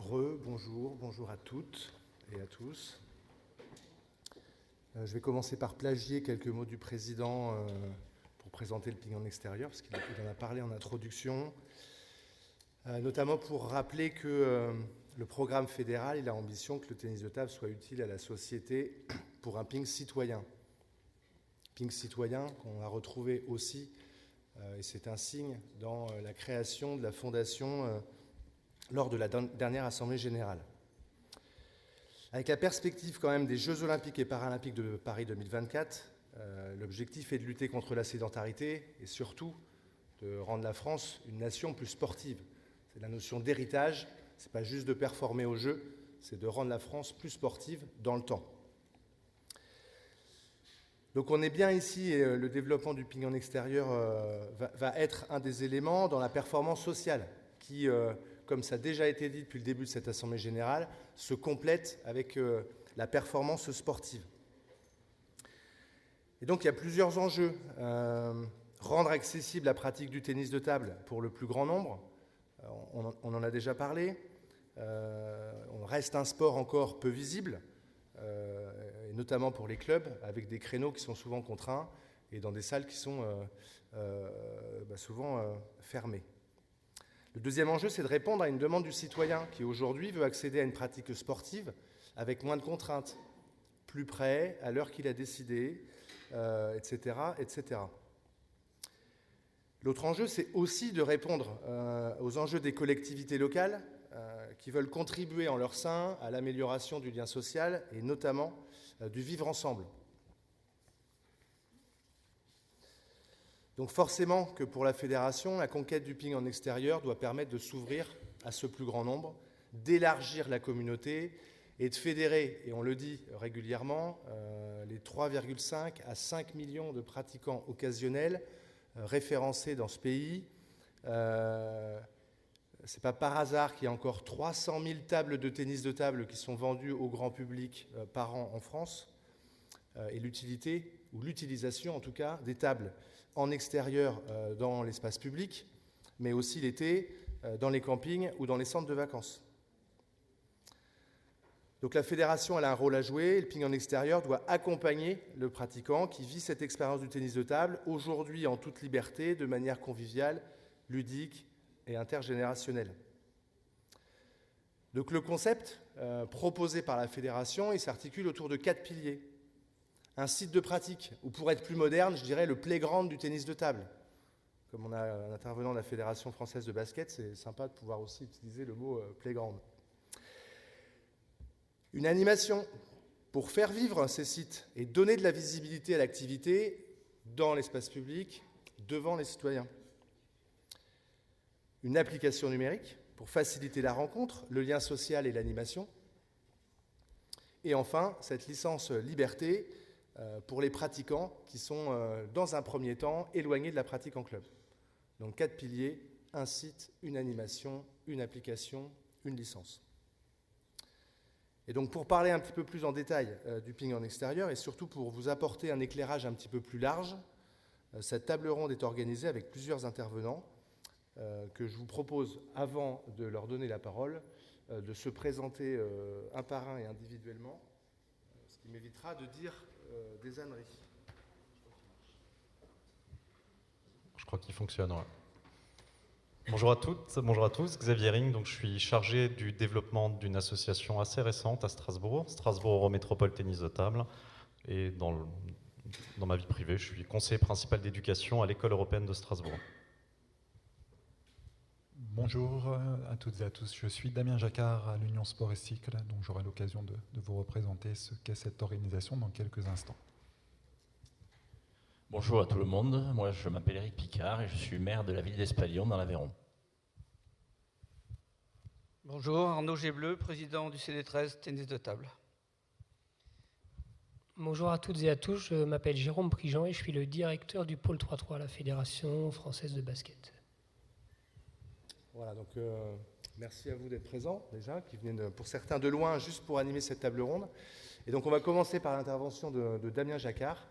Bonjour à toutes et à tous. Je vais commencer par plagier quelques mots du président pour présenter le ping en extérieur, parce qu'il en a parlé en introduction, notamment pour rappeler que le programme fédéral, il a ambition que le tennis de table soit utile à la société pour un ping citoyen. Ping citoyen qu'on a retrouvé aussi, et c'est un signe, dans la création de la fondation lors de la dernière Assemblée générale. Avec la perspective quand même des Jeux olympiques et paralympiques de Paris 2024, l'objectif est de lutter contre la sédentarité et surtout de rendre la France une nation plus sportive. C'est la notion d'héritage, c'est pas juste de performer aux Jeux, c'est de rendre la France plus sportive dans le temps. Donc on est bien ici, et le développement du ping en extérieur va être un des éléments dans la performance sociale qui, comme ça a déjà été dit depuis le début de cette Assemblée générale, se complète avec la performance sportive. Et donc il y a plusieurs enjeux. Rendre accessible la pratique du tennis de table pour le plus grand nombre, on en a déjà parlé. On reste un sport encore peu visible, et notamment pour les clubs, avec des créneaux qui sont souvent contraints et dans des salles qui sont souvent fermées. Le deuxième enjeu, c'est de répondre à une demande du citoyen qui aujourd'hui veut accéder à une pratique sportive avec moins de contraintes, plus près, à l'heure qu'il a décidé, etc., etc. L'autre enjeu, c'est aussi de répondre aux enjeux des collectivités locales qui veulent contribuer en leur sein à l'amélioration du lien social et notamment du vivre ensemble. Donc forcément que pour la fédération, la conquête du ping en extérieur doit permettre de s'ouvrir à ce plus grand nombre, d'élargir la communauté et de fédérer, et on le dit régulièrement, les 3,5 à 5 millions de pratiquants occasionnels référencés dans ce pays. C'est pas par hasard qu'il y a encore 300 000 tables de tennis de table qui sont vendues au grand public par an en France, et l'utilité, ou l'utilisation en tout cas, des tables en extérieur dans l'espace public, mais aussi l'été dans les campings ou dans les centres de vacances. Donc la fédération elle a un rôle à jouer, le ping en extérieur doit accompagner le pratiquant qui vit cette expérience du tennis de table, aujourd'hui en toute liberté, de manière conviviale, ludique et intergénérationnelle. Donc le concept proposé par la fédération, il s'articule autour de 4 piliers. Un site de pratique, ou pour être plus moderne, je dirais le playground du tennis de table. Comme on a un intervenant de la Fédération française de basket, c'est sympa de pouvoir aussi utiliser le mot playground. Une animation pour faire vivre ces sites et donner de la visibilité à l'activité dans l'espace public, devant les citoyens. Une application numérique pour faciliter la rencontre, le lien social et l'animation. Et enfin, cette licence liberté pour les pratiquants qui sont, dans un premier temps, éloignés de la pratique en club. Donc 4 piliers, un site, une animation, une application, une licence. Et donc pour parler un petit peu plus en détail du ping en extérieur et surtout pour vous apporter un éclairage un petit peu plus large, cette table ronde est organisée avec plusieurs intervenants que je vous propose, avant de leur donner la parole, de se présenter un par un et individuellement, ce qui m'évitera de dire des âneries. Je crois qu'il fonctionne, ouais. Bonjour à toutes, bonjour à tous, Xavier Ring, donc je suis chargé du développement d'une association assez récente à Strasbourg, Strasbourg Eurométropole Tennis de Table, et dans ma vie privée, je suis conseiller principal d'éducation à l'École européenne de Strasbourg. Bonjour à toutes et à tous, je suis Damien Jacquard à l'Union Sport et Cycle, donc j'aurai l'occasion de vous représenter ce qu'est cette organisation dans quelques instants. Bonjour à tout le monde, moi je m'appelle Éric Picard et je suis maire de la ville d'Espalion dans l'Aveyron. Bonjour, Arnaud Gébleu, président du CD13 Tennis de Table. Bonjour à toutes et à tous, je m'appelle Jérôme Prigent et je suis le directeur du pôle 3-3 à la Fédération française de basket. Voilà, donc merci à vous d'être présents déjà, qui venez pour certains de loin juste pour animer cette table ronde. Et donc on va commencer par l'intervention de Damien Jacquard,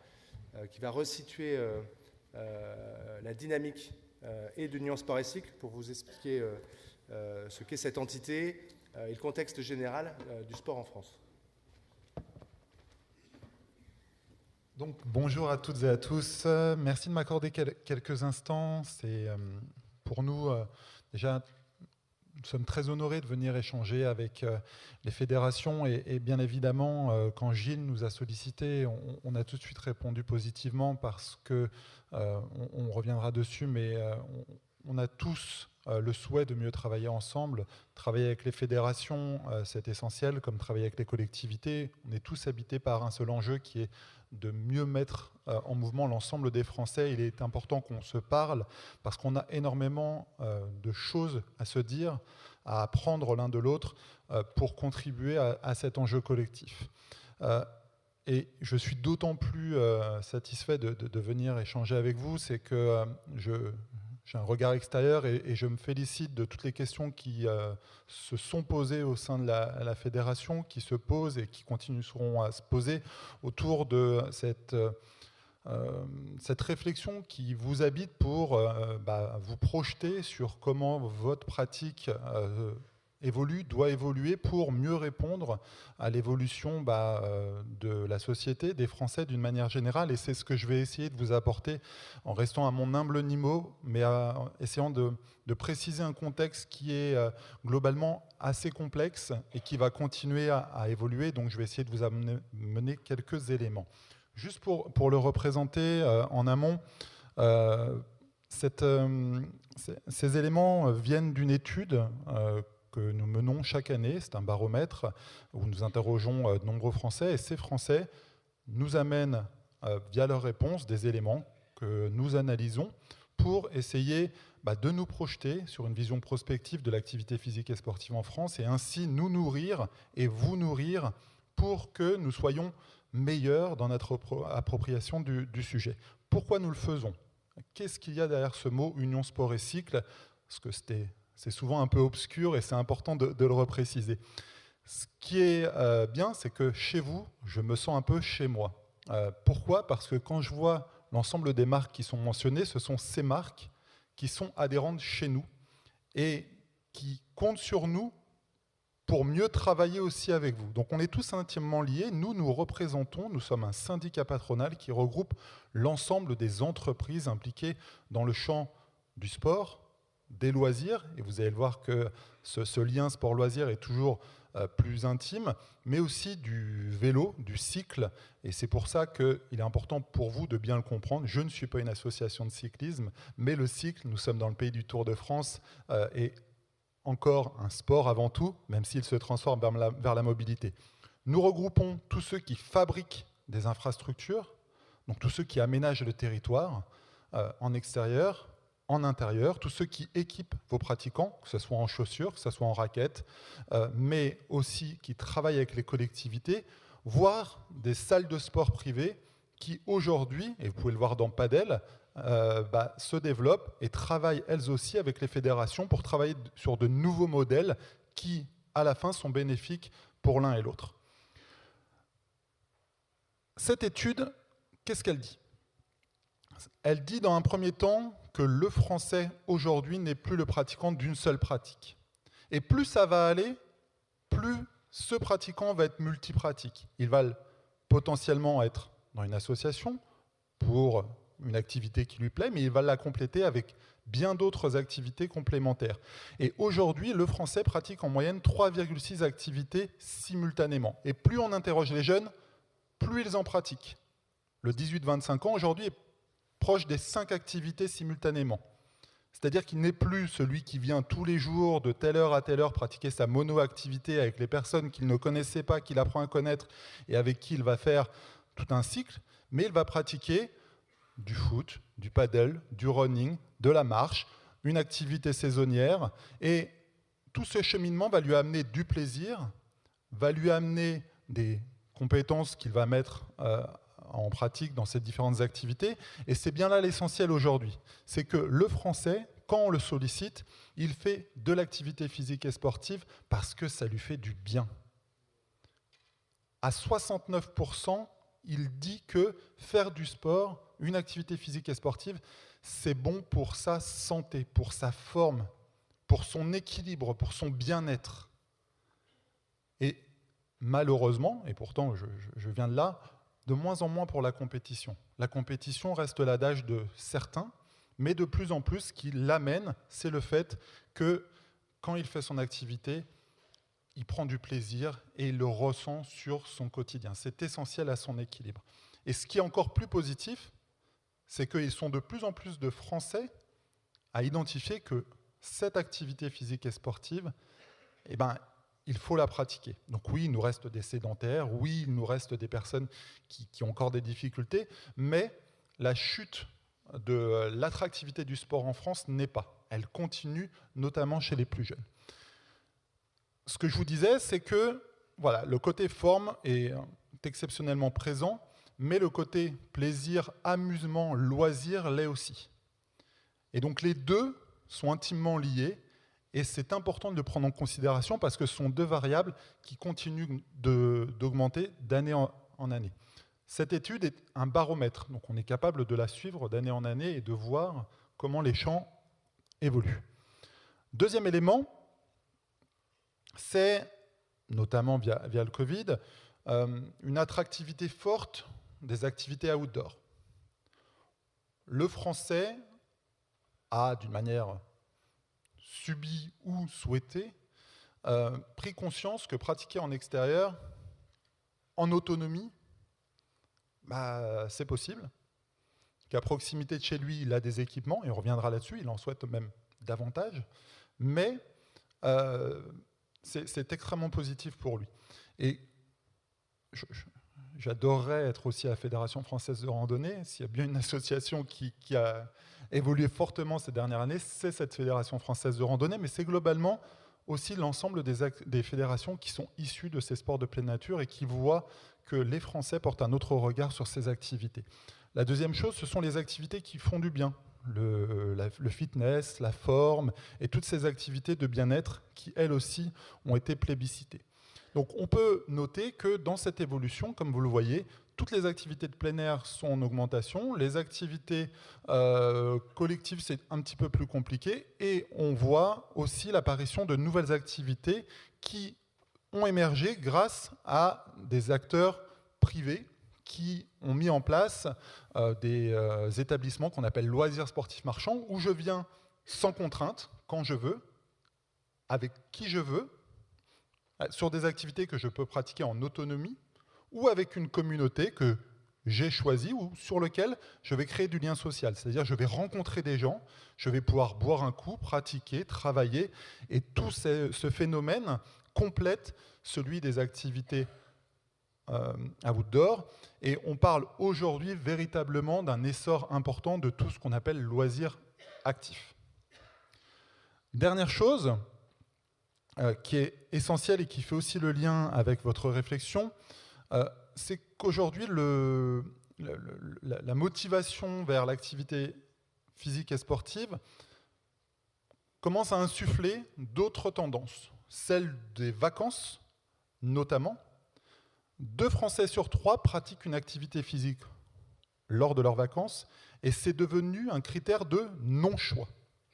qui va resituer la dynamique et de l'Union Sport et Cycle pour vous expliquer ce qu'est cette entité, et le contexte général du sport en France. Donc, bonjour à toutes et à tous. Merci de m'accorder quelques instants. C'est pour nous, déjà, nous sommes très honorés de venir échanger avec les fédérations et bien évidemment, quand Gilles nous a sollicité, on a tout de suite répondu positivement parce que, on reviendra dessus, mais on a tous le souhait de mieux travailler ensemble. Travailler avec les fédérations, c'est essentiel, comme travailler avec les collectivités. On est tous habités par un seul enjeu qui est de mieux mettre en mouvement l'ensemble des Français. Il est important qu'on se parle parce qu'on a énormément de choses à se dire, à apprendre l'un de l'autre pour contribuer à cet enjeu collectif. Et je suis d'autant plus satisfait de venir échanger avec vous, c'est que j'ai un regard extérieur et je me félicite de toutes les questions qui se sont posées au sein de la fédération, qui se posent et qui continueront à se poser autour de cette réflexion qui vous habite pour vous projeter sur comment votre pratique doit évoluer pour mieux répondre à l'évolution de la société, des Français d'une manière générale. Et c'est ce que je vais essayer de vous apporter en restant à mon humble niveau, mais en essayant de préciser un contexte qui est globalement assez complexe et qui va continuer à évoluer. Donc je vais essayer de vous amener quelques éléments. Juste pour le représenter en amont, ces éléments viennent d'une étude que nous menons chaque année. C'est un baromètre où nous interrogeons de nombreux Français et ces Français nous amènent via leurs réponses des éléments que nous analysons pour essayer de nous projeter sur une vision prospective de l'activité physique et sportive en France et ainsi nous nourrir et vous nourrir pour que nous soyons meilleurs dans notre appropriation du sujet. Pourquoi nous le faisons ? Qu'est-ce qu'il y a derrière ce mot Union Sport et Cycle ? Parce que c'est souvent un peu obscur et c'est important de le repréciser. Ce qui est bien, c'est que chez vous, je me sens un peu chez moi. Pourquoi ? Parce que quand je vois l'ensemble des marques qui sont mentionnées, ce sont ces marques qui sont adhérentes chez nous et qui comptent sur nous pour mieux travailler aussi avec vous. Donc on est tous intimement liés. Nous représentons, nous sommes un syndicat patronal qui regroupe l'ensemble des entreprises impliquées dans le champ du sport, des loisirs, et vous allez le voir que ce lien sport-loisir est toujours plus intime, mais aussi du vélo, du cycle, et c'est pour ça qu'il est important pour vous de bien le comprendre. Je ne suis pas une association de cyclisme, mais le cycle, nous sommes dans le pays du Tour de France, est encore un sport avant tout, même s'il se transforme vers la mobilité. Nous regroupons tous ceux qui fabriquent des infrastructures, donc tous ceux qui aménagent le territoire en extérieur, en intérieur, tous ceux qui équipent vos pratiquants, que ce soit en chaussures, que ce soit en raquettes, mais aussi qui travaillent avec les collectivités, voire des salles de sport privées qui aujourd'hui, et vous pouvez le voir dans Padel, se développent et travaillent elles aussi avec les fédérations pour travailler sur de nouveaux modèles qui, à la fin, sont bénéfiques pour l'un et l'autre. Cette étude, qu'est-ce qu'elle dit ? Elle dit dans un premier temps que le français aujourd'hui n'est plus le pratiquant d'une seule pratique. Et plus ça va aller, plus ce pratiquant va être multipratique. Il va potentiellement être dans une association pour une activité qui lui plaît, mais il va la compléter avec bien d'autres activités complémentaires. Et aujourd'hui, le français pratique en moyenne 3,6 activités simultanément. Et plus on interroge les jeunes, plus ils en pratiquent. Le 18-25 ans aujourd'hui est proche des 5 activités simultanément. C'est-à-dire qu'il n'est plus celui qui vient tous les jours de telle heure à telle heure pratiquer sa mono-activité avec les personnes qu'il ne connaissait pas, qu'il apprend à connaître et avec qui il va faire tout un cycle, mais il va pratiquer du foot, du paddle, du running, de la marche, une activité saisonnière. Et tout ce cheminement va lui amener du plaisir, va lui amener des compétences qu'il va mettre en pratique dans ces différentes activités. Et c'est bien là l'essentiel aujourd'hui. C'est que le français, quand on le sollicite, il fait de l'activité physique et sportive parce que ça lui fait du bien. À 69%, il dit que faire du sport, une activité physique et sportive, c'est bon pour sa santé, pour sa forme, pour son équilibre, pour son bien-être. Et malheureusement, et pourtant je viens de là, de moins en moins pour la compétition. La compétition reste l'adage de certains, mais de plus en plus, ce qui l'amène, c'est le fait que quand il fait son activité, il prend du plaisir et il le ressent sur son quotidien. C'est essentiel à son équilibre. Et ce qui est encore plus positif, c'est qu'ils sont de plus en plus de Français à identifier que cette activité physique et sportive, eh ben, il faut la pratiquer. Donc oui, il nous reste des sédentaires, oui, il nous reste des personnes qui ont encore des difficultés, mais la chute de l'attractivité du sport en France n'est pas. Elle continue, notamment chez les plus jeunes. Ce que je vous disais, c'est que voilà, le côté forme est exceptionnellement présent, mais le côté plaisir, amusement, loisir l'est aussi. Et donc les deux sont intimement liés, et c'est important de le prendre en considération parce que ce sont deux variables qui continuent d'augmenter d'année en année. Cette étude est un baromètre, donc on est capable de la suivre d'année en année et de voir comment les champs évoluent. Deuxième élément, c'est, notamment via le Covid, une attractivité forte des activités outdoor. Le Français a, d'une manière subie ou souhaitée, pris conscience que pratiquer en extérieur, en autonomie, c'est possible, qu'à proximité de chez lui, il a des équipements, et on reviendra là-dessus, il en souhaite même davantage, mais c'est extrêmement positif pour lui. Et j'adorerais être aussi à la Fédération française de randonnée. S'il y a bien une association qui a évolué fortement ces dernières années, c'est cette Fédération française de randonnée, mais c'est globalement aussi l'ensemble des fédérations qui sont issues de ces sports de pleine nature et qui voient que les Français portent un autre regard sur ces activités. La deuxième chose, ce sont les activités qui font du bien. Le fitness, la forme et toutes ces activités de bien-être qui, elles aussi, ont été plébiscitées. Donc on peut noter que dans cette évolution, comme vous le voyez, toutes les activités de plein air sont en augmentation, les activités collectives, c'est un petit peu plus compliqué, et on voit aussi l'apparition de nouvelles activités qui ont émergé grâce à des acteurs privés qui ont mis en place des établissements qu'on appelle loisirs sportifs marchands, où je viens sans contrainte, quand je veux, avec qui je veux, sur des activités que je peux pratiquer en autonomie, ou avec une communauté que j'ai choisie, ou sur laquelle je vais créer du lien social. C'est-à-dire je vais rencontrer des gens, je vais pouvoir boire un coup, pratiquer, travailler, et tout ce phénomène complète celui des activités outdoor, et on parle aujourd'hui véritablement d'un essor important de tout ce qu'on appelle loisirs actifs. Dernière chose qui est essentielle et qui fait aussi le lien avec votre réflexion, c'est qu'aujourd'hui la motivation vers l'activité physique et sportive commence à insuffler d'autres tendances, celle des vacances notamment. 2 Français sur 3 pratiquent une activité physique lors de leurs vacances, et c'est devenu un critère de non-choix.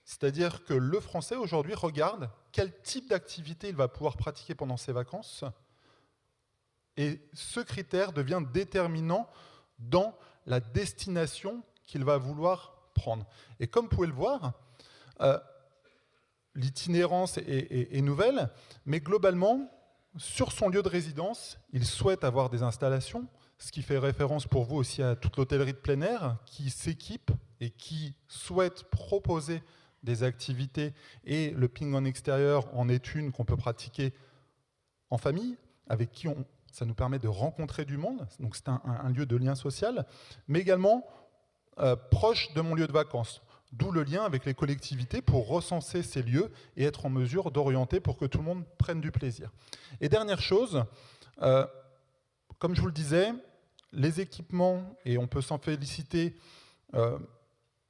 C'est-à-dire que le Français aujourd'hui regarde quel type d'activité il va pouvoir pratiquer pendant ses vacances, et ce critère devient déterminant dans la destination qu'il va vouloir prendre. Et comme vous pouvez le voir, l'itinérance est nouvelle, mais globalement, sur son lieu de résidence, il souhaite avoir des installations, ce qui fait référence pour vous aussi à toute l'hôtellerie de plein air qui s'équipe et qui souhaite proposer des activités, et le ping en extérieur en est une qu'on peut pratiquer en famille, avec qui ça nous permet de rencontrer du monde, donc c'est un lieu de lien social, mais également proche de mon lieu de vacances. D'où le lien avec les collectivités pour recenser ces lieux et être en mesure d'orienter pour que tout le monde prenne du plaisir. Et dernière chose, comme je vous le disais, les équipements, et on peut s'en féliciter,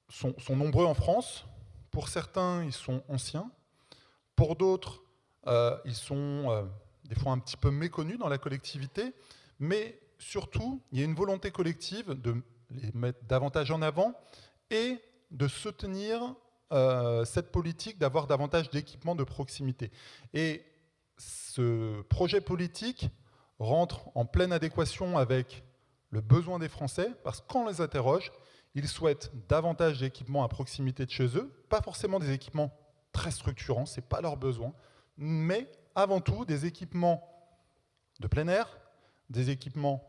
sont nombreux en France. Pour certains, ils sont anciens. Pour d'autres, ils sont des fois un petit peu méconnus dans la collectivité. Mais surtout, il y a une volonté collective de les mettre davantage en avant et de soutenir cette politique d'avoir davantage d'équipements de proximité. Et ce projet politique rentre en pleine adéquation avec le besoin des Français, parce qu'on les interroge, ils souhaitent davantage d'équipements à proximité de chez eux, pas forcément des équipements très structurants, ce n'est pas leur besoin, mais avant tout des équipements de plein air, des équipements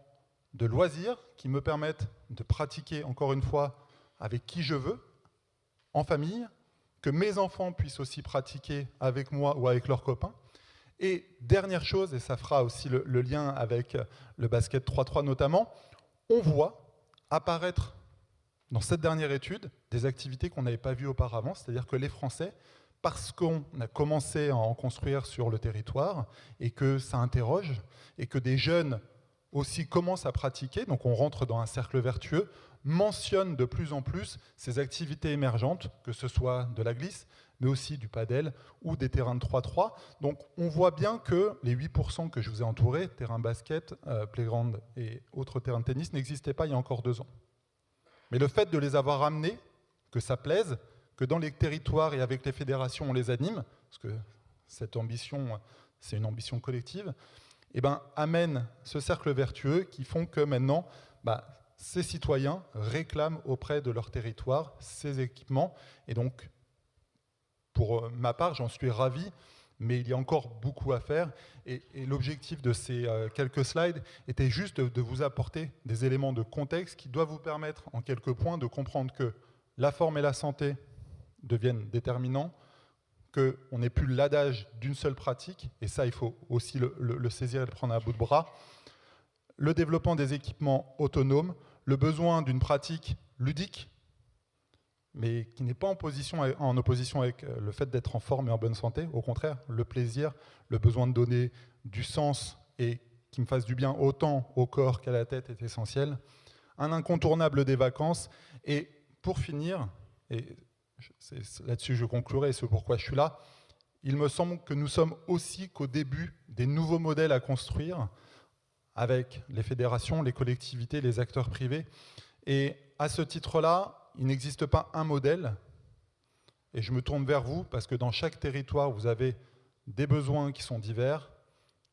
de loisirs qui me permettent de pratiquer, encore une fois, avec qui je veux, en famille, que mes enfants puissent aussi pratiquer avec moi ou avec leurs copains. Et dernière chose, et ça fera aussi le lien avec le basket 3-3 notamment, on voit apparaître dans cette dernière étude des activités qu'on n'avait pas vues auparavant, c'est-à-dire que les Français, parce qu'on a commencé à en construire sur le territoire et que ça interroge, et que des jeunes aussi commencent à pratiquer, donc on rentre dans un cercle vertueux, mentionnent de plus en plus ces activités émergentes, que ce soit de la glisse, mais aussi du padel ou des terrains de 3-3. Donc on voit bien que les 8% que je vous ai entourés, terrain basket, playground et autres terrains de tennis, n'existaient pas il y a encore 2 ans. Mais le fait de les avoir amenés, que ça plaise, que dans les territoires et avec les fédérations on les anime, parce que cette ambition, c'est une ambition collective, eh ben, amène ce cercle vertueux qui font que maintenant, ces citoyens réclament auprès de leur territoire ces équipements. Et donc, pour ma part, j'en suis ravi, mais il y a encore beaucoup à faire. Et l'objectif de ces quelques slides était juste de vous apporter des éléments de contexte qui doivent vous permettre, en quelques points, de comprendre que la forme et la santé deviennent déterminants, qu'on n'est plus l'adage d'une seule pratique, et ça, il faut aussi le saisir et le prendre à bout de bras. Le développement des équipements autonomes, le besoin d'une pratique ludique, mais qui n'est pas en opposition avec le fait d'être en forme et en bonne santé. Au contraire, le plaisir, le besoin de donner du sens et qui me fasse du bien autant au corps qu'à la tête est essentiel. Un incontournable des vacances. Et pour finir, et là-dessus je conclurai, c'est pourquoi je suis là, il me semble que nous sommes aussi qu'au début des nouveaux modèles à construire avec les fédérations, les collectivités, les acteurs privés. Et à ce titre-là, il n'existe pas un modèle, et je me tourne vers vous, parce que dans chaque territoire, vous avez des besoins qui sont divers,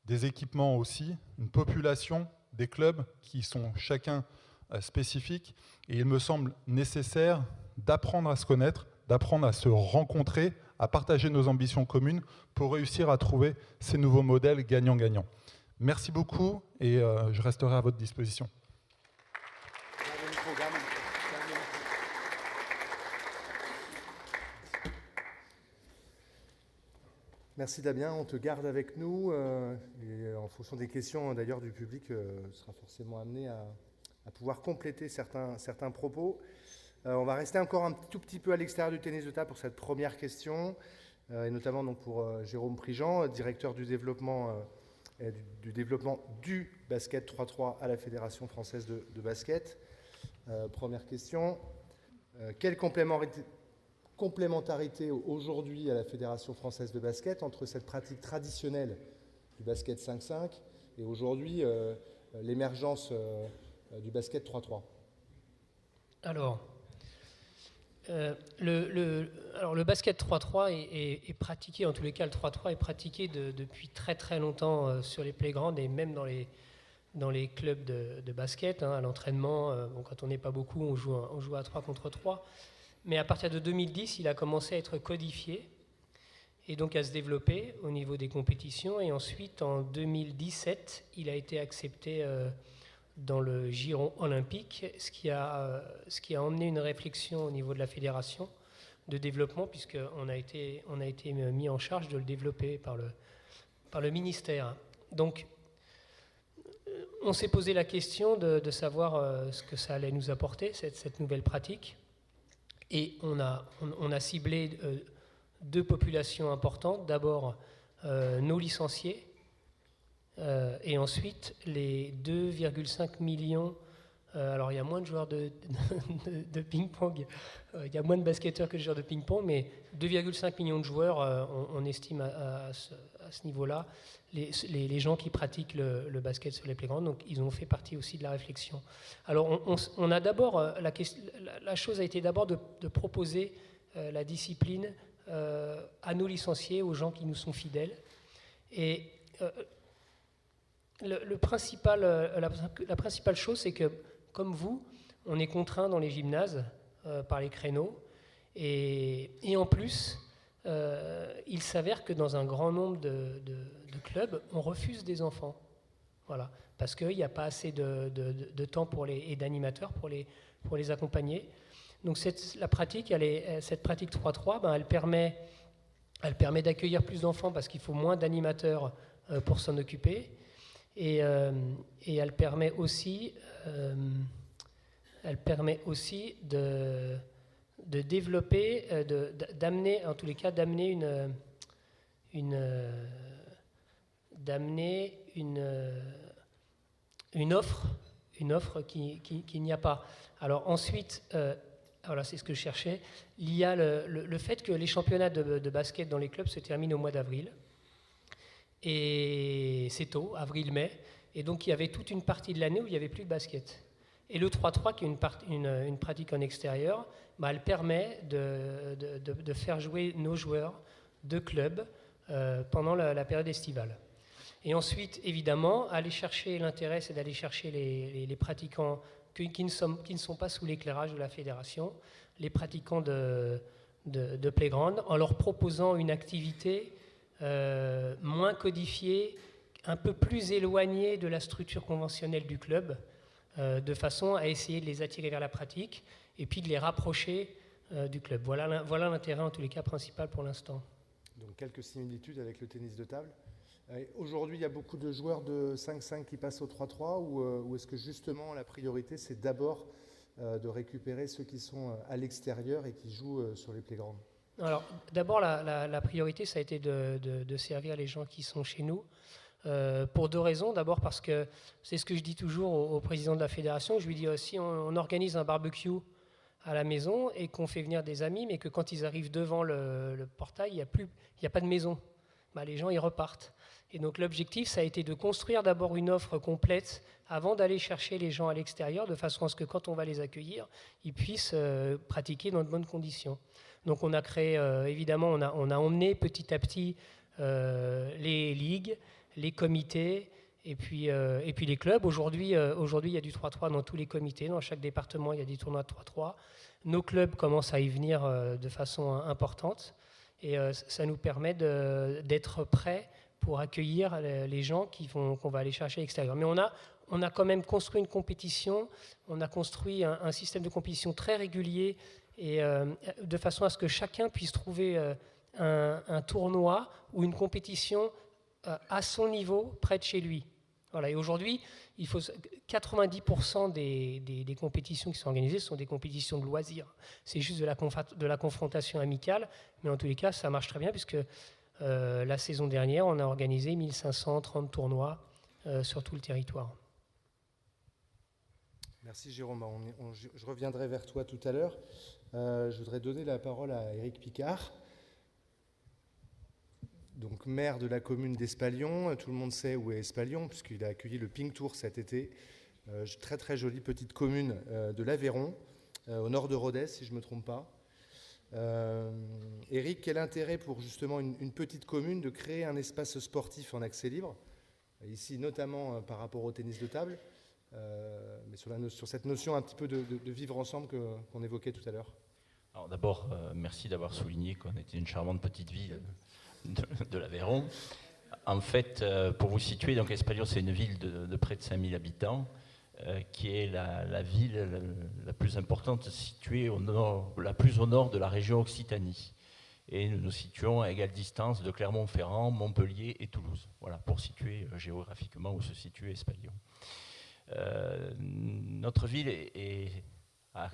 des équipements aussi, une population, des clubs qui sont chacun spécifiques, et il me semble nécessaire d'apprendre à se connaître, d'apprendre à se rencontrer, à partager nos ambitions communes pour réussir à trouver ces nouveaux modèles gagnant-gagnant. Merci beaucoup, et je resterai à votre disposition. Merci Damien, on te garde avec nous et en fonction des questions d'ailleurs du public, sera forcément amené à pouvoir compléter certains propos. On va rester encore un tout petit peu à l'extérieur du tennis de table pour cette première question, et notamment donc pour Jérôme Prigent, directeur du développement du basket 3-3 à la Fédération française de basket. Première question, quelle complémentarité aujourd'hui à la Fédération française de basket entre cette pratique traditionnelle du basket 5-5 et aujourd'hui l'émergence du basket 3-3 ? Alors, le basket 3-3 est pratiqué, en tous les cas le 3-3 est pratiqué depuis très très longtemps sur les playgrounds et même dans les clubs de basket, à l'entraînement. Quand on n'est pas beaucoup, on joue à 3 contre 3. Mais à partir de 2010, il a commencé à être codifié et donc à se développer au niveau des compétitions. Et ensuite, en 2017, il a été accepté dans le giron olympique, ce qui a emmené une réflexion au niveau de la fédération de développement, puisqu'on a été mis en charge de le développer par le ministère. Donc, on s'est posé la question de savoir ce que ça allait nous apporter, cette nouvelle pratique. Et on a ciblé 2 populations importantes. D'abord, nos licenciés, et ensuite les 2,5 millions. Alors, il y a moins de joueurs de ping-pong, il y a moins de basketteurs que de joueurs de ping-pong, mais 2,5 millions de joueurs, on estime à ce niveau-là, les gens qui pratiquent le basket sur les playgrounds. Donc, ils ont fait partie aussi de la réflexion. Alors, on a d'abord, la chose a été d'abord de proposer la discipline à nos licenciés, aux gens qui nous sont fidèles. Et la principale chose, c'est que, comme vous, on est contraint dans les gymnases par les créneaux. Et en plus, il s'avère que dans un grand nombre de clubs, on refuse des enfants. Voilà, parce qu'il n'y a pas assez de temps et d'animateurs pour les accompagner. Donc cette pratique 3-3, elle permet d'accueillir plus d'enfants parce qu'il faut moins d'animateurs pour s'en occuper. Et elle permet aussi de développer, d'amener une offre qu'il n'y a pas. Alors ensuite, voilà, c'est ce que je cherchais. Il y a le fait que les championnats de basket dans les clubs se terminent au mois d'avril. Et c'est tôt, avril-mai. Et donc il y avait toute une partie de l'année où il n'y avait plus de basket. Et le 3-3, qui est une pratique en extérieur, elle permet de faire jouer nos joueurs de club pendant la période estivale. Et ensuite, évidemment, l'intérêt, c'est d'aller chercher les pratiquants qui ne sont pas sous l'éclairage de la fédération, les pratiquants de playground, en leur proposant une activité moins codifiée, un peu plus éloignée de la structure conventionnelle du club, de façon à essayer de les attirer vers la pratique et puis de les rapprocher du club. Voilà l'intérêt, en tous les cas, principal pour l'instant. Donc quelques similitudes avec le tennis de table. Aujourd'hui, il y a beaucoup de joueurs de 5-5 qui passent au 3-3 ou est-ce que justement la priorité, c'est d'abord de récupérer ceux qui sont à l'extérieur et qui jouent sur les playgrounds? Alors, d'abord, la priorité, ça a été de servir les gens qui sont chez nous. Pour deux raisons. D'abord parce que c'est ce que je dis toujours au président de la fédération. Je lui dis si on organise un barbecue à la maison et qu'on fait venir des amis, mais que quand ils arrivent devant le portail, il n'y a pas de maison, les gens, ils repartent. Et donc l'objectif, ça a été de construire d'abord une offre complète avant d'aller chercher les gens à l'extérieur, de façon à ce que quand on va les accueillir, ils puissent pratiquer dans de bonnes conditions. Donc on a créé, évidemment, on a emmené petit à petit les ligues, les comités et puis les clubs. Aujourd'hui, il y a du 3-3 dans tous les comités. Dans chaque département, il y a des tournois de 3-3. Nos clubs commencent à y venir de façon importante. Et ça nous permet d'être prêts pour accueillir les gens qu'on va aller chercher à l'extérieur. Mais on a quand même construit une compétition. On a construit un système de compétition très régulier et de façon à ce que chacun puisse trouver un tournoi ou une compétition à son niveau, près de chez lui. Voilà. Et aujourd'hui, 90% des compétitions qui sont organisées sont des compétitions de loisirs. C'est juste de la confrontation amicale, mais en tous les cas, ça marche très bien, puisque la saison dernière, on a organisé 1530 tournois sur tout le territoire. Merci Jérôme. Je reviendrai vers toi tout à l'heure. Je voudrais donner la parole à Éric Picard. Donc maire de la commune d'Espalion, tout le monde sait où est Espalion puisqu'il a accueilli le Ping Tour cet été, très très jolie petite commune de l'Aveyron, au nord de Rodez si je ne me trompe pas. Éric, quel intérêt pour justement une petite commune de créer un espace sportif en accès libre, ici notamment par rapport au tennis de table, mais sur cette notion un petit peu de vivre ensemble qu'on évoquait tout à l'heure. Alors d'abord, merci d'avoir souligné qu'on était une charmante petite ville de l'Aveyron. En fait, pour vous situer, donc Espalion, c'est une ville de près de 5000 habitants, qui est la ville la plus importante située la plus au nord de la région Occitanie. Et nous nous situons à égale distance de Clermont-Ferrand, Montpellier et Toulouse. Voilà, pour situer géographiquement où se situe Espalion. Notre ville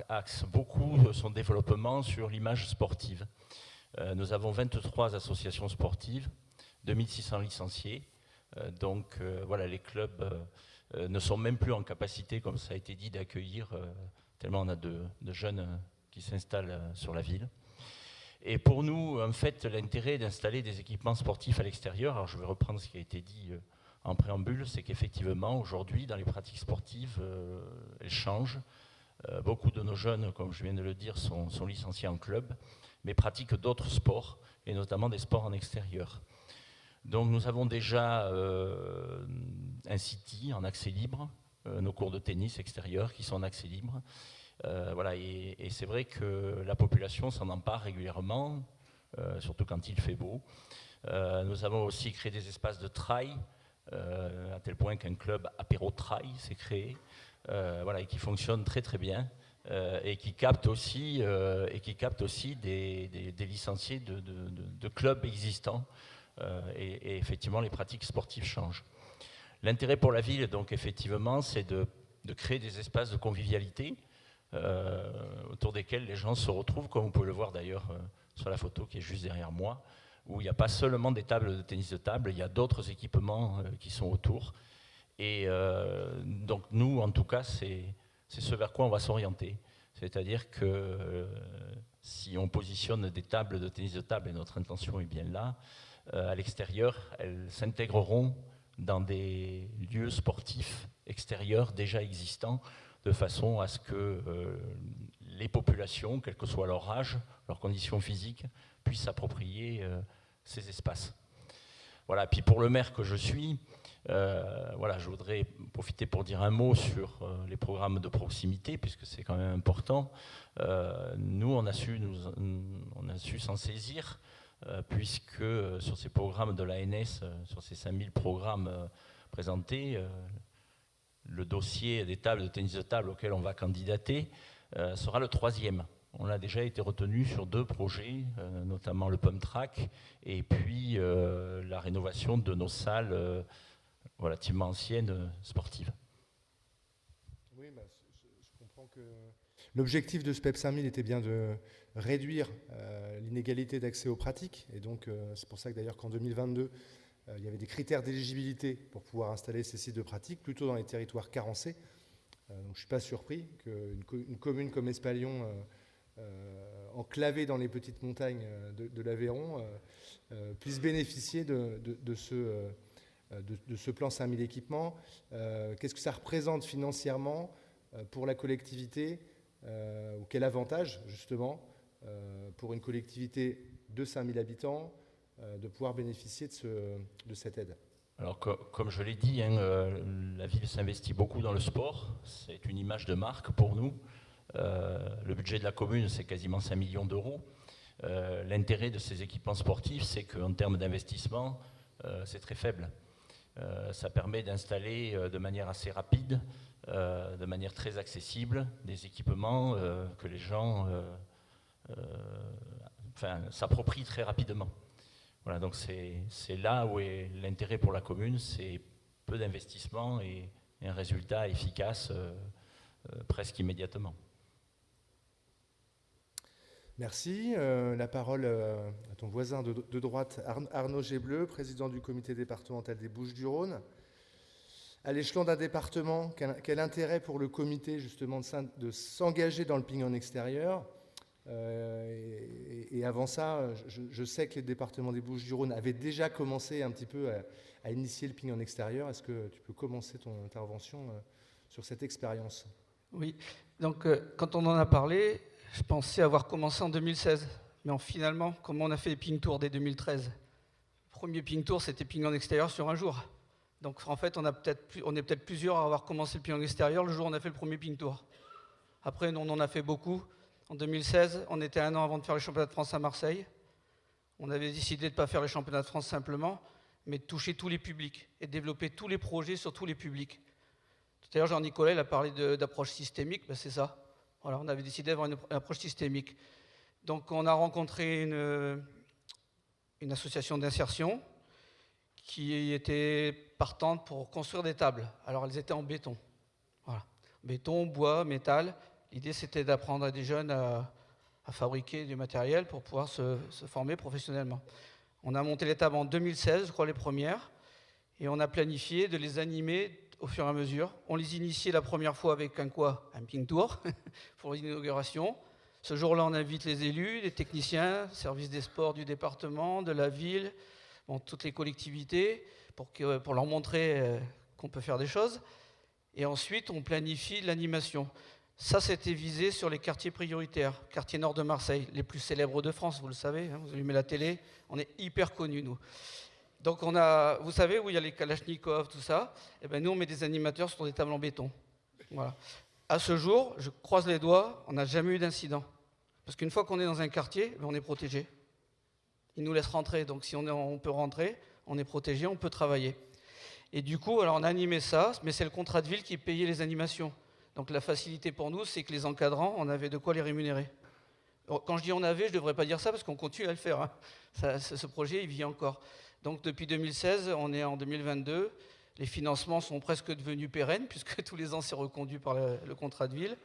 axe beaucoup son développement sur l'image sportive. Nous avons 23 associations sportives, 2600 licenciés. Donc voilà, les clubs ne sont même plus en capacité, comme ça a été dit, d'accueillir, tellement on a de jeunes qui s'installent sur la ville. Et pour nous, en fait, l'intérêt d'installer des équipements sportifs à l'extérieur, alors je vais reprendre ce qui a été dit en préambule, c'est qu'effectivement, aujourd'hui, dans les pratiques sportives, elles changent. Beaucoup de nos jeunes, comme je viens de le dire, sont licenciés en club, mais pratiquent d'autres sports, et notamment des sports en extérieur. Donc nous avons déjà un city en accès libre, nos cours de tennis extérieurs qui sont en accès libre. Voilà, et c'est vrai que la population s'en empare régulièrement, surtout quand il fait beau. Nous avons aussi créé des espaces de trail, à tel point qu'un club apéro trail s'est créé, voilà, et qui fonctionne très très bien, et qui capte aussi des licenciés de clubs existants, et effectivement les pratiques sportives changent. L'intérêt pour la ville, donc effectivement, c'est de créer des espaces de convivialité autour desquels les gens se retrouvent, comme vous pouvez le voir d'ailleurs sur la photo qui est juste derrière moi, où il n'y a pas seulement des tables de tennis de table, il y a d'autres équipements qui sont autour. Et donc nous, en tout cas, c'est ce vers quoi on va s'orienter. C'est-à-dire que si on positionne des tables de tennis de table, et notre intention est bien là, à l'extérieur, elles s'intégreront dans des lieux sportifs extérieurs déjà existants, de façon à ce que les populations, quel que soit leur âge, leurs conditions physiques, puissent s'approprier ces espaces. Voilà. Puis pour le maire que je suis, voilà, je voudrais profiter pour dire un mot sur les programmes de proximité, puisque c'est quand même important. Nous, on a su s'en saisir, puisque sur ces programmes de l'ANS, sur ces 5000 programmes présentés, le dossier des tables de tennis de table auquel on va candidater sera le 3e. On a déjà été retenu sur 2 projets, notamment le pump track et puis la rénovation de nos salles relativement anciennes sportives. Oui, je comprends que l'objectif de ce PEP 5000 était bien de réduire l'inégalité d'accès aux pratiques. Et donc, c'est pour ça que d'ailleurs qu'en 2022, il y avait des critères d'éligibilité pour pouvoir installer ces sites de pratique, plutôt dans les territoires carencés. Donc, je ne suis pas surpris qu'une commune comme Espalion, enclavée dans les petites montagnes de l'Aveyron, puisse bénéficier de ce plan 5000 équipements. Qu'est-ce que ça représente financièrement pour la collectivité, ou quel avantage justement pour une collectivité de 5000 habitants de pouvoir bénéficier de cette aide? Alors, comme je l'ai dit, la ville s'investit beaucoup dans le sport. C'est une image de marque pour nous. Le budget de la commune, c'est quasiment 5 millions d'euros. L'intérêt de ces équipements sportifs, c'est qu'en termes d'investissement, c'est très faible. Ça permet d'installer de manière assez rapide, de manière très accessible, des équipements que les gens s'approprient très rapidement. Voilà, donc c'est là où est l'intérêt pour la commune, c'est peu d'investissement et un résultat efficace presque immédiatement. Merci. La parole à ton voisin de droite, Arnaud Gébleu, président du comité départemental des Bouches-du-Rhône. À l'échelon d'un département, quel intérêt pour le comité justement de s'engager dans le ping en extérieur? Et avant ça, je sais que les départements des Bouches-du-Rhône avaient déjà commencé un petit peu à initier le ping en extérieur. Est-ce que tu peux commencer ton intervention sur cette expérience? Oui, donc quand on en a parlé, je pensais avoir commencé en 2016. Mais finalement, comme on a fait les ping tours dès 2013, le premier ping tour, c'était ping en extérieur sur un jour. Donc en fait, on est peut-être plusieurs à avoir commencé le ping en extérieur le jour où on a fait le premier ping tour. Après, on en a fait beaucoup. En 2016, on était 1 an avant de faire les championnats de France à Marseille. On avait décidé de ne pas faire les championnats de France simplement, mais de toucher tous les publics et de développer tous les projets sur tous les publics. Tout à l'heure, Jean-Nicolas il a parlé d'approche systémique, ben c'est ça. Voilà, on avait décidé d'avoir une approche systémique. Donc on a rencontré une association d'insertion qui était partante pour construire des tables. Alors elles étaient en béton. Voilà. Béton, bois, métal. L'idée, c'était d'apprendre à des jeunes à fabriquer du matériel pour pouvoir se former professionnellement. On a monté les tables en 2016, je crois, les premières, et on a planifié de les animer au fur et à mesure. On les initiait la première fois avec un ping tour pour l'inauguration. Ce jour-là, on invite les élus, les techniciens, service des sports du département, de la ville, toutes les collectivités, pour leur montrer qu'on peut faire des choses. Et ensuite, on planifie l'animation. Ça, c'était visé sur les quartiers prioritaires, quartier nord de Marseille, les plus célèbres de France, vous le savez, vous allumez la télé, on est hyper connus, nous. Donc vous savez où il y a les Kalachnikov, tout ça, et ben nous on met des animateurs sur des tables en béton. Voilà. À ce jour, je croise les doigts, on n'a jamais eu d'incident. Parce qu'une fois qu'on est dans un quartier, ben on est protégé. Ils nous laissent rentrer, donc si on peut rentrer, on est protégé, on peut travailler. Et du coup, alors on a animé ça, mais c'est le contrat de ville qui payait les animations. Donc la facilité pour nous, c'est que les encadrants, on avait de quoi les rémunérer. Alors, quand je dis on avait, je ne devrais pas dire ça parce qu'on continue à le faire. Hein. Ce projet, il vit encore. Donc depuis 2016, on est en 2022. Les financements sont presque devenus pérennes puisque tous les ans, c'est reconduit par le contrat de ville.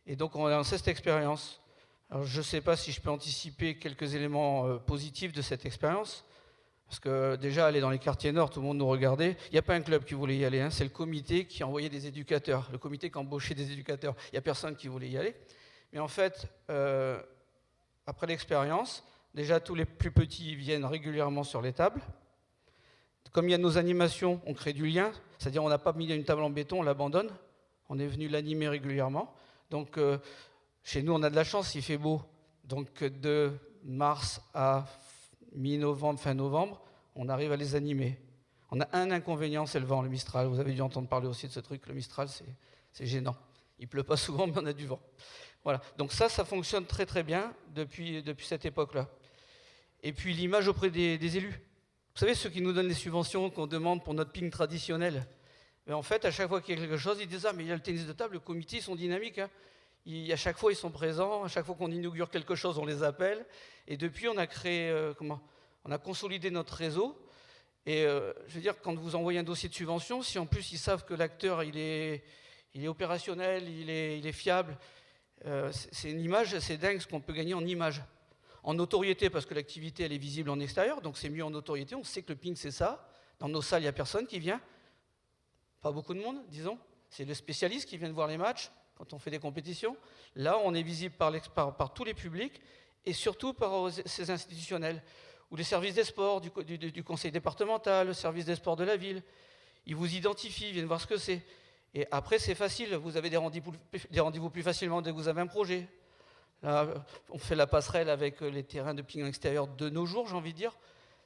Et donc on a lancé cette expérience. Alors, je ne sais pas si je peux anticiper quelques éléments positifs de cette expérience. Parce que déjà, aller dans les quartiers nord, tout le monde nous regardait. Il n'y a pas un club qui voulait y aller, hein. C'est le comité qui envoyait des éducateurs, le comité qui embauchait des éducateurs. Il n'y a personne qui voulait y aller. Mais en fait, après l'expérience, déjà tous les plus petits viennent régulièrement sur les tables. Comme il y a nos animations, on crée du lien. C'est-à-dire on n'a pas mis une table en béton, on l'abandonne. On est venu l'animer régulièrement. Donc chez nous, on a de la chance, il fait beau. Donc de mars à mi-novembre, fin novembre, on arrive à les animer. On a un inconvénient, c'est le vent, le Mistral. Vous avez dû entendre parler aussi de ce truc, le Mistral, c'est gênant. Il ne pleut pas souvent, mais on a du vent. Voilà. Donc ça fonctionne très très bien depuis cette époque-là. Et puis l'image auprès des élus. Vous savez, ceux qui nous donnent les subventions qu'on demande pour notre ping traditionnel. Mais en fait, à chaque fois qu'il y a quelque chose, ils disent « Ah, mais il y a le tennis de table, le comité, ils sont dynamiques. Hein. » À chaque fois, ils sont présents. À chaque fois qu'on inaugure quelque chose, on les appelle. Et depuis, on a créé, on a consolidé notre réseau. Et je veux dire, quand vous envoyez un dossier de subvention, si en plus ils savent que l'acteur il est opérationnel, il est fiable, c'est une image, c'est dingue ce qu'on peut gagner en image. En notoriété, parce que l'activité elle est visible en extérieur, donc c'est mieux en notoriété. On sait que le ping c'est ça. Dans nos salles, il n'y a personne qui vient. Pas beaucoup de monde, disons. C'est le spécialiste qui vient voir les matchs quand on fait des compétitions. Là, on est visible par tous les publics et surtout par ces institutionnels ou les services des sports du conseil départemental, le service des sports de la ville. Ils vous identifient, viennent voir ce que c'est. Et après, c'est facile. Vous avez des rendez-vous plus facilement dès que vous avez un projet. Là, on fait la passerelle avec les terrains de ping en extérieur de nos jours, j'ai envie de dire.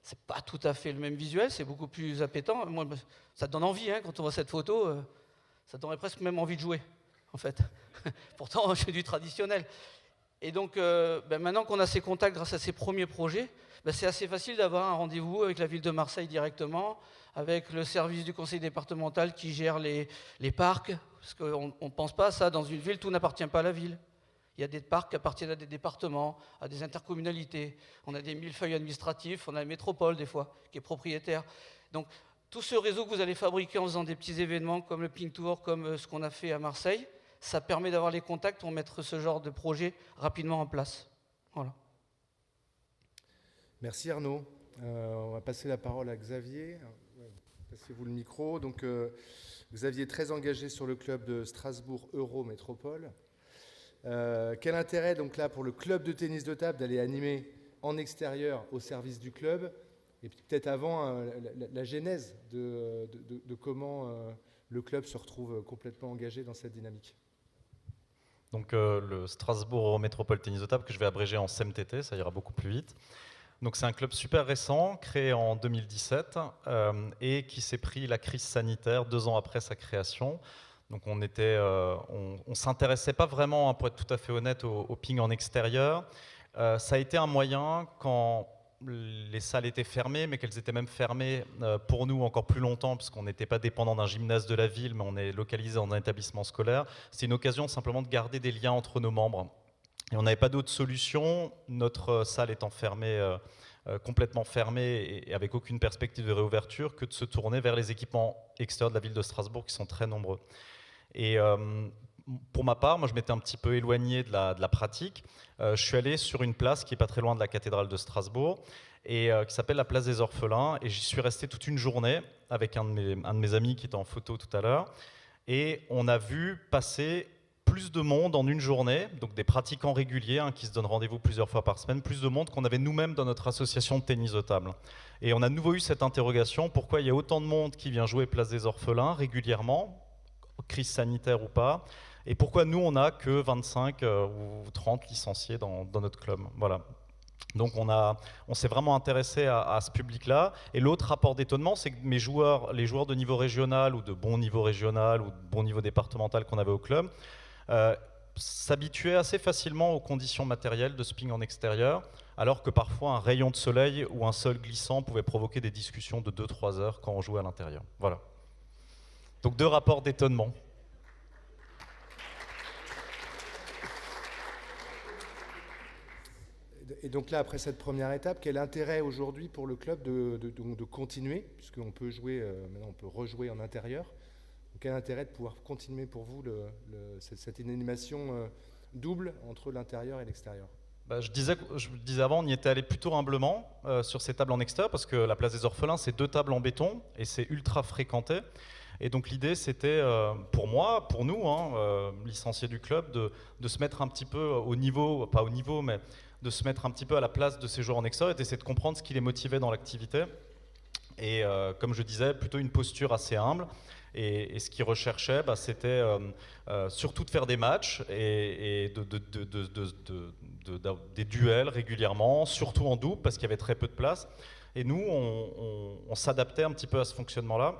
C'est pas tout à fait le même visuel, c'est beaucoup plus appétant. Moi, ça donne envie, hein, quand on voit cette photo, ça donnerait presque même envie de jouer, en fait. Pourtant, je fais du traditionnel. Et donc, maintenant qu'on a ces contacts grâce à ces premiers projets, c'est assez facile d'avoir un rendez-vous avec la ville de Marseille directement, avec le service du conseil départemental qui gère les parcs, parce qu'on ne pense pas à ça. Dans une ville, tout n'appartient pas à la ville. Il y a des parcs qui appartiennent à des départements, à des intercommunalités. On a des millefeuilles administratifs, on a la métropole des fois, qui est propriétaire. Donc, tout ce réseau que vous allez fabriquer en faisant des petits événements comme le Ping Tour, comme ce qu'on a fait à Marseille, ça permet d'avoir les contacts pour mettre ce genre de projet rapidement en place. Voilà. Merci Arnaud. On va passer la parole à Xavier. Passez-vous le micro. Donc, Xavier est très engagé sur le club de Strasbourg Euro Métropole. Quel intérêt donc là pour le club de tennis de table d'aller animer en extérieur au service du club, et peut-être avant la genèse de comment le club se retrouve complètement engagé dans cette dynamique. Donc le Strasbourg Métropole Tennis de Table, que je vais abréger en CMTT, ça ira beaucoup plus vite. Donc c'est un club super récent, créé en 2017 et qui s'est pris la crise sanitaire 2 ans après sa création. Donc on s'intéressait pas vraiment, pour être tout à fait honnête, au ping en extérieur. Ça a été un moyen quand les salles étaient fermées, mais qu'elles étaient même fermées pour nous encore plus longtemps, puisqu'on n'était pas dépendant d'un gymnase de la ville, mais on est localisé dans un établissement scolaire. C'est une occasion simplement de garder des liens entre nos membres. Et on n'avait pas d'autre solution, notre salle étant fermée, complètement fermée et avec aucune perspective de réouverture, que de se tourner vers les équipements extérieurs de la ville de Strasbourg qui sont très nombreux. Et pour ma part, moi je m'étais un petit peu éloigné de la pratique. Je suis allé sur une place qui n'est pas très loin de la cathédrale de Strasbourg et qui s'appelle la place des Orphelins. Et j'y suis resté toute une journée avec un de mes amis qui était en photo tout à l'heure. Et on a vu passer plus de monde en une journée, donc des pratiquants réguliers qui se donnent rendez-vous plusieurs fois par semaine, plus de monde qu'on avait nous-mêmes dans notre association de tennis de table. Et on a de nouveau eu cette interrogation, pourquoi il y a autant de monde qui vient jouer place des Orphelins régulièrement, crise sanitaire ou pas, et pourquoi nous on n'a que 25 ou 30 licenciés dans notre club. Voilà. Donc on s'est vraiment intéressé à ce public-là. Et l'autre rapport d'étonnement, c'est que les joueurs de niveau régional ou de bon niveau régional ou de bon niveau départemental qu'on avait au club s'habituaient assez facilement aux conditions matérielles de ce ping en extérieur, alors que parfois un rayon de soleil ou un sol glissant pouvait provoquer des discussions de 2-3 heures quand on jouait à l'intérieur. Voilà. Donc 2 rapports d'étonnement. Et donc là, après cette première étape, quel intérêt aujourd'hui pour le club de continuer, puisqu'on peut jouer, maintenant on peut rejouer en intérieur. Donc quel intérêt de pouvoir continuer pour vous cette animation double entre l'intérieur et l'extérieur? Je disais avant, on y était allé plutôt humblement sur ces tables en extérieur, parce que la place des Orphelins, c'est 2 tables en béton et c'est ultra fréquenté. Et donc l'idée, c'était pour moi, pour nous, licenciés du club, de se mettre un petit peu au niveau, pas au niveau, mais de se mettre un petit peu à la place de ces joueurs en extérieur et d'essayer de comprendre ce qui les motivait dans l'activité. Et comme je disais, plutôt une posture assez humble. Et ce qu'ils recherchaient, c'était surtout de faire des matchs et des duels régulièrement, surtout en double, parce qu'il y avait très peu de place. Et nous, on s'adaptait un petit peu à ce fonctionnement-là.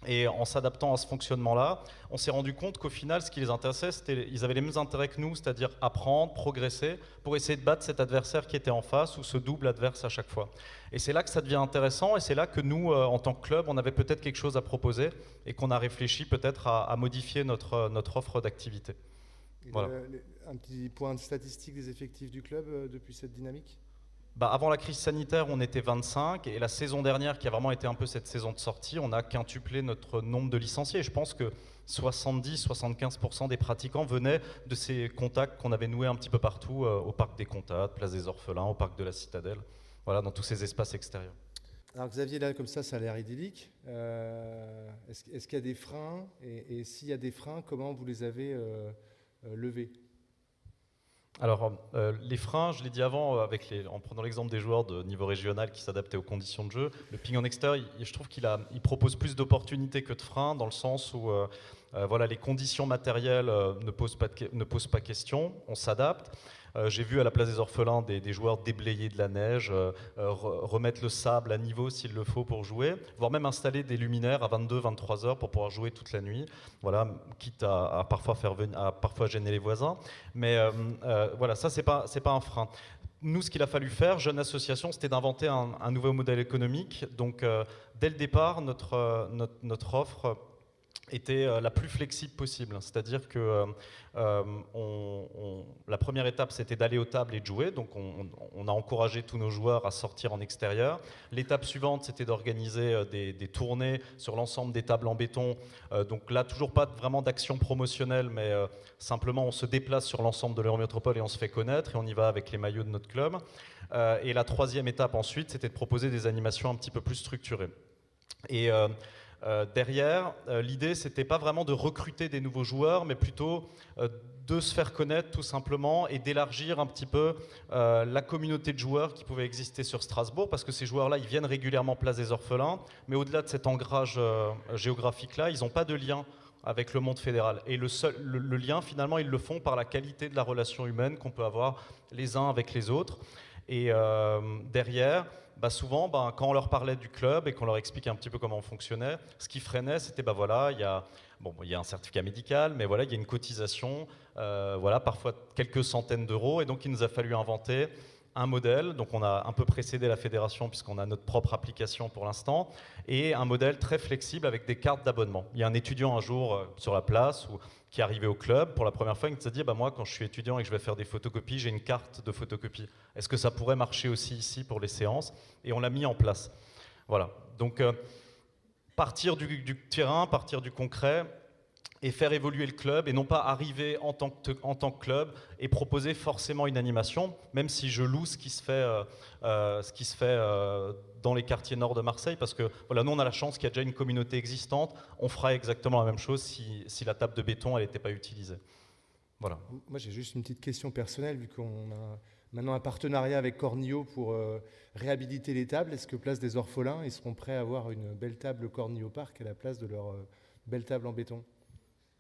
Et en s'adaptant à ce fonctionnement-là, on s'est rendu compte qu'au final, ce qui les intéressait, c'était ils avaient les mêmes intérêts que nous, c'est-à-dire apprendre, progresser, pour essayer de battre cet adversaire qui était en face ou ce double adverse à chaque fois. Et c'est là que ça devient intéressant, et c'est là que nous, en tant que club, on avait peut-être quelque chose à proposer et qu'on a réfléchi peut-être à modifier notre offre d'activité. Voilà. Un petit point de statistique des effectifs du club depuis cette dynamique? Avant la crise sanitaire, on était 25, et la saison dernière, qui a vraiment été un peu cette saison de sortie, on a quintuplé notre nombre de licenciés. Je pense que 70-75% des pratiquants venaient de ces contacts qu'on avait noués un petit peu partout, au Parc des Comtades, Place des Orphelins, au Parc de la Citadelle, voilà, dans tous ces espaces extérieurs. Alors Xavier, là, comme ça a l'air idyllique. Est-ce qu'il y a des freins? Et s'il y a des freins, comment vous les avez levés? Alors, les freins, je l'ai dit avant, en prenant l'exemple des joueurs de niveau régional qui s'adaptaient aux conditions de jeu, le ping en extérieur, je trouve qu'il propose plus d'opportunités que de freins, dans le sens où les conditions matérielles ne posent pas question, on s'adapte. J'ai vu à la place des Orphelins des joueurs déblayer de la neige, remettre le sable à niveau s'il le faut pour jouer, voire même installer des luminaires à 22-23 heures pour pouvoir jouer toute la nuit, voilà, quitte à parfois gêner les voisins. Mais voilà, ça, c'est pas un frein. Nous, ce qu'il a fallu faire, jeune association, c'était d'inventer un nouveau modèle économique. Donc, dès le départ, notre offre était la plus flexible possible. C'est-à-dire que la première étape, c'était d'aller aux tables et de jouer. Donc on a encouragé tous nos joueurs à sortir en extérieur. L'étape suivante, c'était d'organiser des tournées sur l'ensemble des tables en béton. Donc là, toujours pas vraiment d'action promotionnelle, mais simplement on se déplace sur l'ensemble de l'Eurométropole et on se fait connaître et on y va avec les maillots de notre club. Et la troisième étape ensuite, c'était de proposer des animations un petit peu plus structurées. Et derrière, l'idée, c'était pas vraiment de recruter des nouveaux joueurs, mais plutôt de se faire connaître tout simplement et d'élargir un petit peu la communauté de joueurs qui pouvait exister sur Strasbourg, parce que ces joueurs-là, ils viennent régulièrement Place des Orphelins, mais au-delà de cet ancrage géographique-là, ils n'ont pas de lien avec le monde fédéral. Et le lien, finalement, ils le font par la qualité de la relation humaine qu'on peut avoir les uns avec les autres. Et derrière, souvent, quand on leur parlait du club et qu'on leur expliquait un petit peu comment on fonctionnait, ce qui freinait, c'était il y a un certificat médical, mais voilà, il y a une cotisation, parfois quelques centaines d'euros, et donc il nous a fallu inventer un modèle. Donc on a un peu précédé la fédération puisqu'on a notre propre application pour l'instant, et un modèle très flexible avec des cartes d'abonnement. Il y a un étudiant un jour sur la place qui est arrivé au club pour la première fois et qui s'est dit moi quand je suis étudiant et que je vais faire des photocopies, j'ai une carte de photocopie. Est-ce que ça pourrait marcher aussi ici pour les séances? Et on l'a mis en place. Voilà. Donc partir du terrain, partir du concret et faire évoluer le club, et non pas arriver en tant que club et proposer forcément une animation, même si je loue ce qui se fait dans les quartiers nord de Marseille, parce que nous on a la chance qu'il y a déjà une communauté existante. On fera exactement la même chose si la table de béton elle n'était pas utilisée. Voilà. Moi j'ai juste une petite question personnelle, vu qu'on a maintenant un partenariat avec Cornillot pour réhabiliter les tables. Est-ce que Place des Orphelins, ils seront prêts à avoir une belle table Cornillot Park à la place de leur belle table en béton?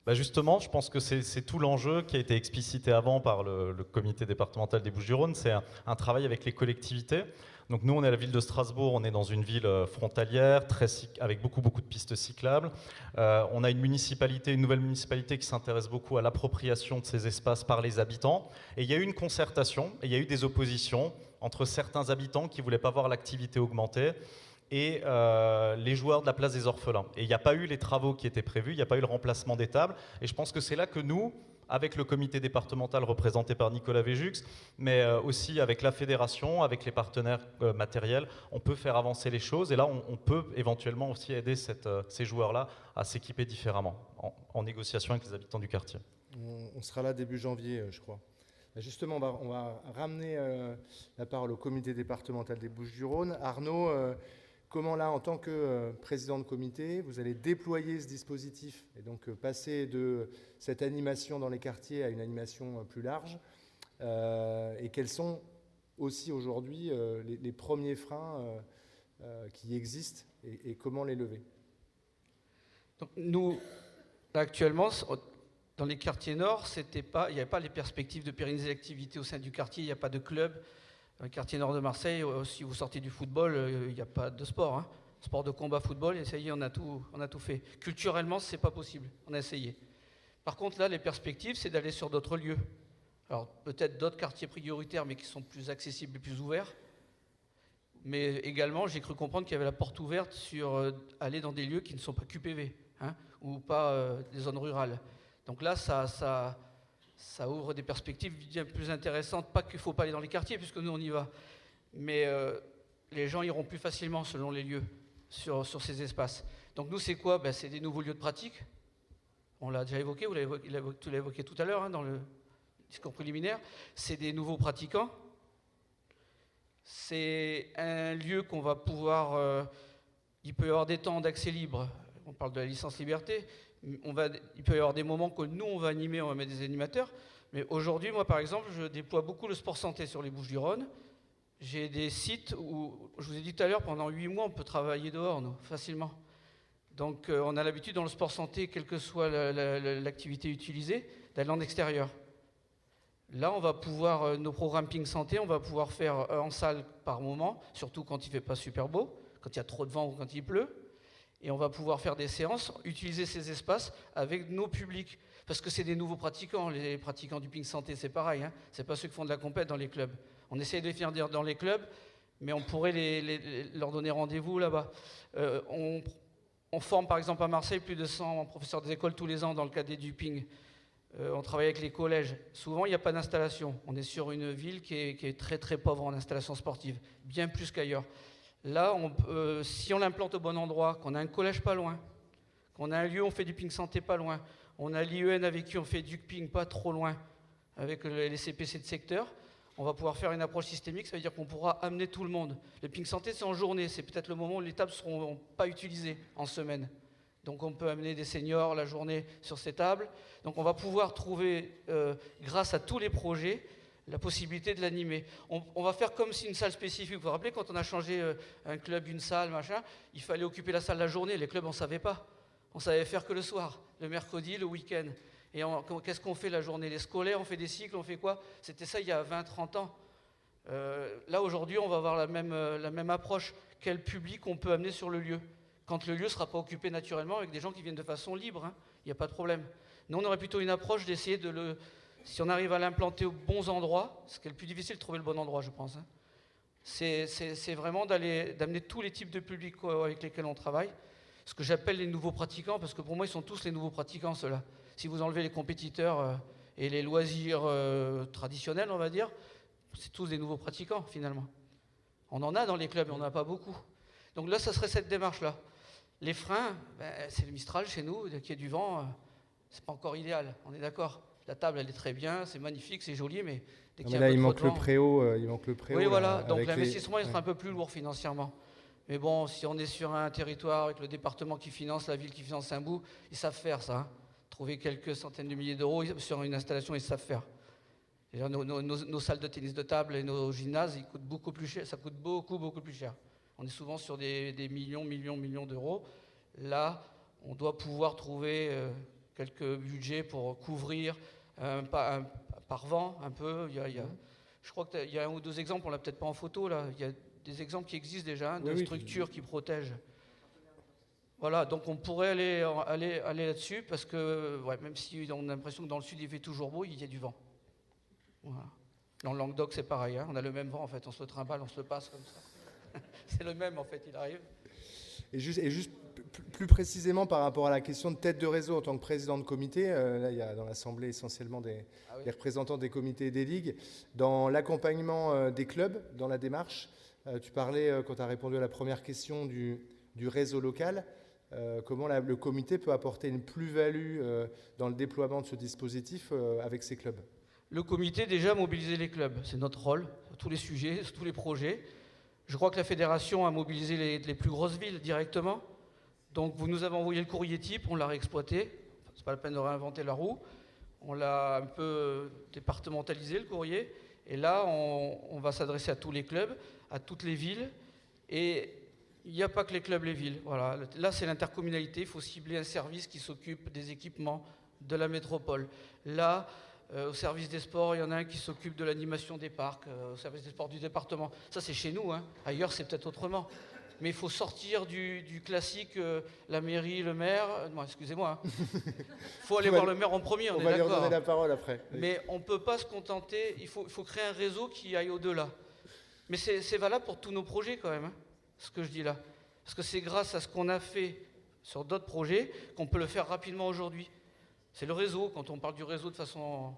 Justement, je pense que c'est tout l'enjeu qui a été explicité avant par le comité départemental des Bouches-du-Rhône. C'est un travail avec les collectivités. Donc nous, on est à la ville de Strasbourg, on est dans une ville frontalière, avec beaucoup de pistes cyclables. On a une nouvelle municipalité qui s'intéresse beaucoup à l'appropriation de ces espaces par les habitants. Et il y a eu une concertation, et il y a eu des oppositions entre certains habitants qui ne voulaient pas voir l'activité augmenter et les joueurs de la place des Orphelins. Et il n'y a pas eu les travaux qui étaient prévus, il n'y a pas eu le remplacement des tables. Et je pense que c'est là que nous, avec le comité départemental représenté par Nicolas Véjux, mais aussi avec la fédération, avec les partenaires matériels, on peut faire avancer les choses. Et là, on peut éventuellement aussi aider ces joueurs-là à s'équiper différemment, en négociation avec les habitants du quartier. On sera là début janvier, je crois. Justement, on va ramener la parole au comité départemental des Bouches-du-Rhône. Arnaud, comment là, en tant que président de comité, vous allez déployer ce dispositif et donc passer de cette animation dans les quartiers à une animation plus large, et quels sont aussi aujourd'hui les premiers freins qui existent et comment les lever? Donc nous, actuellement, dans les quartiers nord, il n'y avait pas les perspectives de pérenniser l'activité au sein du quartier, il n'y a pas de club. Dans le quartier nord de Marseille, si vous sortez du football, il n'y a pas de sport. Hein. Sport de combat, football, et ça y est, on a tout fait. Culturellement, ce n'est pas possible, on a essayé. Par contre, là, les perspectives, c'est d'aller sur d'autres lieux. Alors, peut-être d'autres quartiers prioritaires, mais qui sont plus accessibles et plus ouverts. Mais également, j'ai cru comprendre qu'il y avait la porte ouverte sur aller dans des lieux qui ne sont pas QPV, hein, ou pas des zones rurales. Donc là, ça ouvre des perspectives bien plus intéressantes. Pas qu'il ne faut pas aller dans les quartiers, puisque nous, on y va. Mais les gens iront plus facilement, selon les lieux, sur ces espaces. Donc nous, c'est quoi? C'est des nouveaux lieux de pratique. On l'a déjà évoqué, tu l'as évoqué tout à l'heure, hein, dans le discours préliminaire. C'est des nouveaux pratiquants. C'est un lieu qu'on va pouvoir... il peut y avoir des temps d'accès libre. On parle de la licence liberté. Il peut y avoir des moments que nous, on va animer, on va mettre des animateurs. Mais aujourd'hui, moi, par exemple, je déploie beaucoup le sport santé sur les Bouches-du-Rhône. J'ai des sites où, je vous ai dit tout à l'heure, pendant 8 mois, on peut travailler dehors, nous, facilement. Donc, on a l'habitude, dans le sport santé, quelle que soit l'activité utilisée, d'aller en extérieur. Là, on va pouvoir, nos programmes Ping Santé, on va pouvoir faire en salle par moment, surtout quand il ne fait pas super beau, quand il y a trop de vent ou quand il pleut. Et on va pouvoir faire des séances, utiliser ces espaces avec nos publics. Parce que c'est des nouveaux pratiquants. Les pratiquants du Ping Santé, c'est pareil. Hein. Ce n'est pas ceux qui font de la compète dans les clubs. On essaye de les faire dans les clubs, mais on pourrait leur donner rendez-vous là-bas. On forme par exemple à Marseille plus de 100 professeurs des écoles tous les ans dans le cadre du Ping. On travaille avec les collèges. Souvent, il n'y a pas d'installation. On est sur une ville qui est très très pauvre en installation sportive, bien plus qu'ailleurs. Là, si on l'implante au bon endroit, qu'on a un collège pas loin, qu'on a un lieu où on fait du Ping Santé pas loin, on a l'IEN avec qui on fait du Ping pas trop loin, avec les CPC de secteur, on va pouvoir faire une approche systémique, ça veut dire qu'on pourra amener tout le monde. Le Ping Santé, c'est en journée, c'est peut-être le moment où les tables ne seront pas utilisées en semaine. Donc on peut amener des seniors la journée sur ces tables. Donc on va pouvoir trouver, grâce à tous les projets, la possibilité de l'animer. On va faire comme si une salle spécifique. Vous vous rappelez, quand on a changé un club, une salle, machin, il fallait occuper la salle la journée. Les clubs, on ne savait pas. On savait faire que le soir, le mercredi, le week-end. Et qu'est-ce qu'on fait la journée? Les scolaires, on fait des cycles, on fait quoi? C'était ça il y a 20-30 ans. Là, aujourd'hui, on va avoir la même approche. Quel public on peut amener sur le lieu? Quand le lieu ne sera pas occupé naturellement avec des gens qui viennent de façon libre, hein, il n'y a pas de problème. Nous, on aurait plutôt une approche d'essayer si on arrive à l'implanter aux bons endroits, ce qui est le plus difficile de trouver le bon endroit, je pense. Hein. C'est vraiment d'amener tous les types de publics avec lesquels on travaille, ce que j'appelle les nouveaux pratiquants, parce que pour moi, ils sont tous les nouveaux pratiquants, ceux-là. Si vous enlevez les compétiteurs et les loisirs traditionnels, on va dire, c'est tous des nouveaux pratiquants, finalement. On en a dans les clubs, mais on n'en a pas beaucoup. Donc là, ça serait cette démarche-là. Les freins, c'est le Mistral chez nous, dès qu'il y a du vent, c'est pas encore idéal, on est d'accord. La table, elle est très bien, c'est magnifique, c'est joli, mais dès qu'il y a un peu trop de vent... il manque le préau. Oui, voilà, donc l'investissement, il sera un peu plus lourd financièrement. Mais bon, si on est sur un territoire avec le département qui finance, la ville qui finance un bout, ils savent faire ça. Hein. Trouver quelques centaines de milliers d'euros sur une installation, ils savent faire. Nos salles de tennis de table et nos gymnases, ils coûtent beaucoup plus cher, ça coûte beaucoup, beaucoup plus cher. On est souvent sur des millions d'euros. Là, on doit pouvoir trouver quelques budgets pour couvrir par vent un peu. Je crois qu'il y a 1 ou 2 exemples, on l'a peut-être pas en photo là. Il y a des exemples qui existent déjà de structures qui protègent. Voilà, donc on pourrait aller là-dessus parce que même si on a l'impression que dans le sud il fait toujours beau, il y a du vent. Voilà. Dans le Languedoc c'est pareil, on a le même vent en fait, on se le trimballe, on se le passe comme ça. C'est le même en fait, il arrive. Et juste plus précisément par rapport à la question de tête de réseau en tant que président de comité, là il y a dans l'Assemblée essentiellement des représentants des comités et des ligues, dans l'accompagnement des clubs, dans la démarche, tu parlais quand tu as répondu à la première question du réseau local, comment le comité peut apporter une plus-value dans le déploiement de ce dispositif avec ces clubs. Le comité déjà mobiliser les clubs, c'est notre rôle, sur tous les sujets, sur tous les projets. Je crois que la fédération a mobilisé les plus grosses villes directement. Donc vous nous avez envoyé le courrier type, on l'a réexploité. C'est pas la peine de réinventer la roue. On l'a un peu départementalisé le courrier. Et là, on va s'adresser à tous les clubs, à toutes les villes. Et il n'y a pas que les clubs, les villes. Voilà. Là, c'est l'intercommunalité. Il faut cibler un service qui s'occupe des équipements de la métropole. Là, au service des sports, il y en a un qui s'occupe de l'animation des parcs, au service des sports du département. Ça, c'est chez nous. Ailleurs, c'est peut-être autrement. Mais il faut sortir du classique, la mairie, le maire. Non, excusez-moi. Il faut aller voir le maire en premier, on est va lui d'accord. redonner la parole après. Mais on ne peut pas se contenter, il faut créer un réseau qui aille au-delà. Mais c'est valable pour tous nos projets quand même, ce que je dis là. Parce que c'est grâce à ce qu'on a fait sur d'autres projets qu'on peut le faire rapidement aujourd'hui. C'est le réseau, quand on parle du réseau de façon...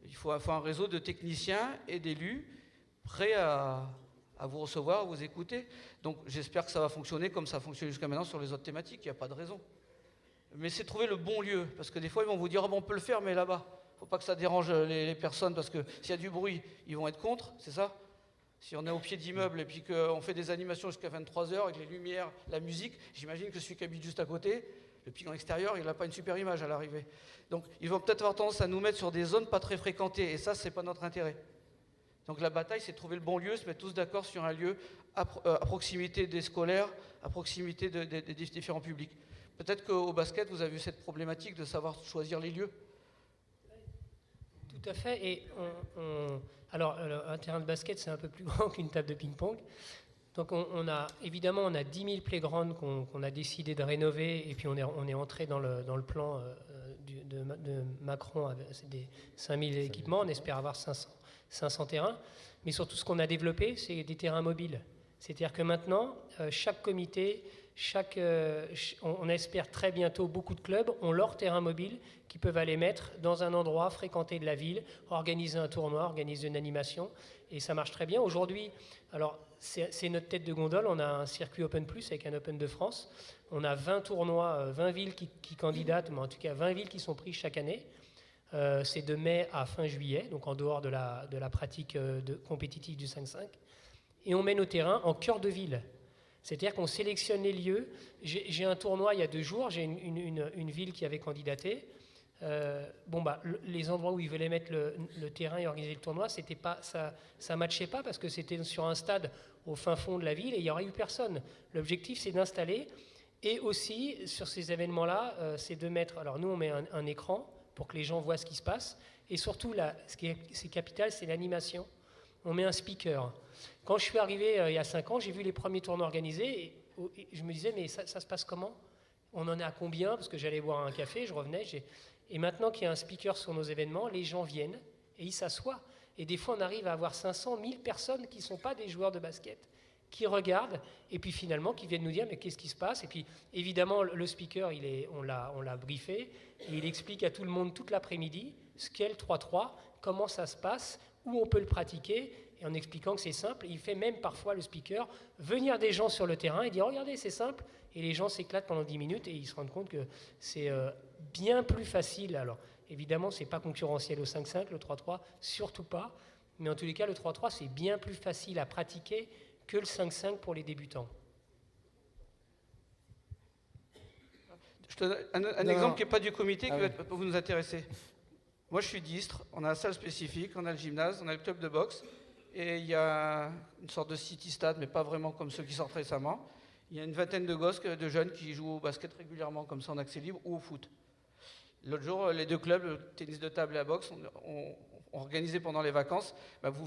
Il faut un réseau de techniciens et d'élus prêts à vous recevoir, à vous écouter. Donc j'espère que ça va fonctionner comme ça a fonctionné jusqu'à maintenant sur les autres thématiques, il n'y a pas de raison. Mais c'est trouver le bon lieu, parce que des fois ils vont vous dire on peut le faire, mais là-bas. Il ne faut pas que ça dérange les personnes, parce que s'il y a du bruit, ils vont être contre, c'est ça? Si on est au pied d'immeuble et puis qu'on fait des animations jusqu'à 23h avec les lumières, la musique, j'imagine que celui qui habite juste à côté, le pic en extérieur, il n'a pas une super image à l'arrivée. Donc ils vont peut-être avoir tendance à nous mettre sur des zones pas très fréquentées, et ça, c'est pas notre intérêt. Donc la bataille, c'est de trouver le bon lieu, se mettre tous d'accord sur un lieu à proximité des scolaires, à proximité des différents publics. Peut-être qu'au basket, vous avez eu cette problématique de savoir choisir les lieux. Tout à fait. Et alors, un terrain de basket, c'est un peu plus grand qu'une table de ping-pong. Donc, on a 10 000 playgrounds qu'on a décidé de rénover, et puis on est entré dans le plan de Macron, c'est des 5 000 équipements. On espère avoir 500 terrains. Mais surtout, ce qu'on a développé, c'est des terrains mobiles. C'est-à-dire que maintenant, chaque comité, on espère très bientôt, beaucoup de clubs ont leur terrain mobile qu'ils peuvent aller mettre dans un endroit fréquenté de la ville, organiser un tournoi, organiser une animation, et ça marche très bien. Aujourd'hui, alors c'est notre tête de gondole, on a un circuit Open Plus avec un Open de France, on a 20 tournois, 20 villes qui candidatent, mais en tout cas 20 villes qui sont prises chaque année. C'est de mai à fin juillet, donc en dehors de la pratique compétitive du 5-5. Et on met nos terrains en cœur de ville. C'est-à-dire qu'on sélectionne les lieux. J'ai un tournoi il y a 2 jours, j'ai une ville qui avait candidaté. Les endroits où ils voulaient mettre le terrain et organiser le tournoi, ça matchait pas parce que c'était sur un stade au fin fond de la ville et il n'y aurait eu personne. L'objectif, c'est d'installer. Et aussi, sur ces événements-là, c'est de mettre... Alors nous, on met un écran pour que les gens voient ce qui se passe. Et surtout, c'est capital, c'est l'animation. On met un speaker. Quand je suis arrivé il y a 5 ans, j'ai vu les premiers tournois organisés et je me disais, mais ça se passe comment? On en est à combien? Parce que j'allais boire un café, je revenais. Et maintenant qu'il y a un speaker sur nos événements, les gens viennent et ils s'assoient. Et des fois, on arrive à avoir 500, 1000 personnes qui ne sont pas des joueurs de basket, qui regardent et puis finalement qui viennent nous dire, mais qu'est-ce qui se passe? Et puis évidemment, le speaker, on l'a briefé et il explique à tout le monde toute l'après-midi ce qu'est le 3-3, comment ça se passe, où on peut le pratiquer, et en expliquant que c'est simple. Il fait même parfois, le speaker, venir des gens sur le terrain et dire « Regardez, c'est simple », et les gens s'éclatent pendant 10 minutes et ils se rendent compte que c'est bien plus facile. Alors, évidemment, ce n'est pas concurrentiel au 5-5, le 3-3, surtout pas, mais en tous les cas, le 3-3, c'est bien plus facile à pratiquer que le 5-5 pour les débutants. Je te donne un exemple qui n'est pas du comité, qui peut vous nous intéresser. Moi, je suis d'Istres, on a la salle spécifique, on a le gymnase, on a le club de boxe, et il y a une sorte de city-stade, mais pas vraiment comme ceux qui sortent récemment. Il y a une vingtaine de gosses, de jeunes qui jouent au basket régulièrement, comme ça en accès libre, ou au foot. L'autre jour, les deux clubs, le tennis de table et la boxe, ont organisé pendant les vacances.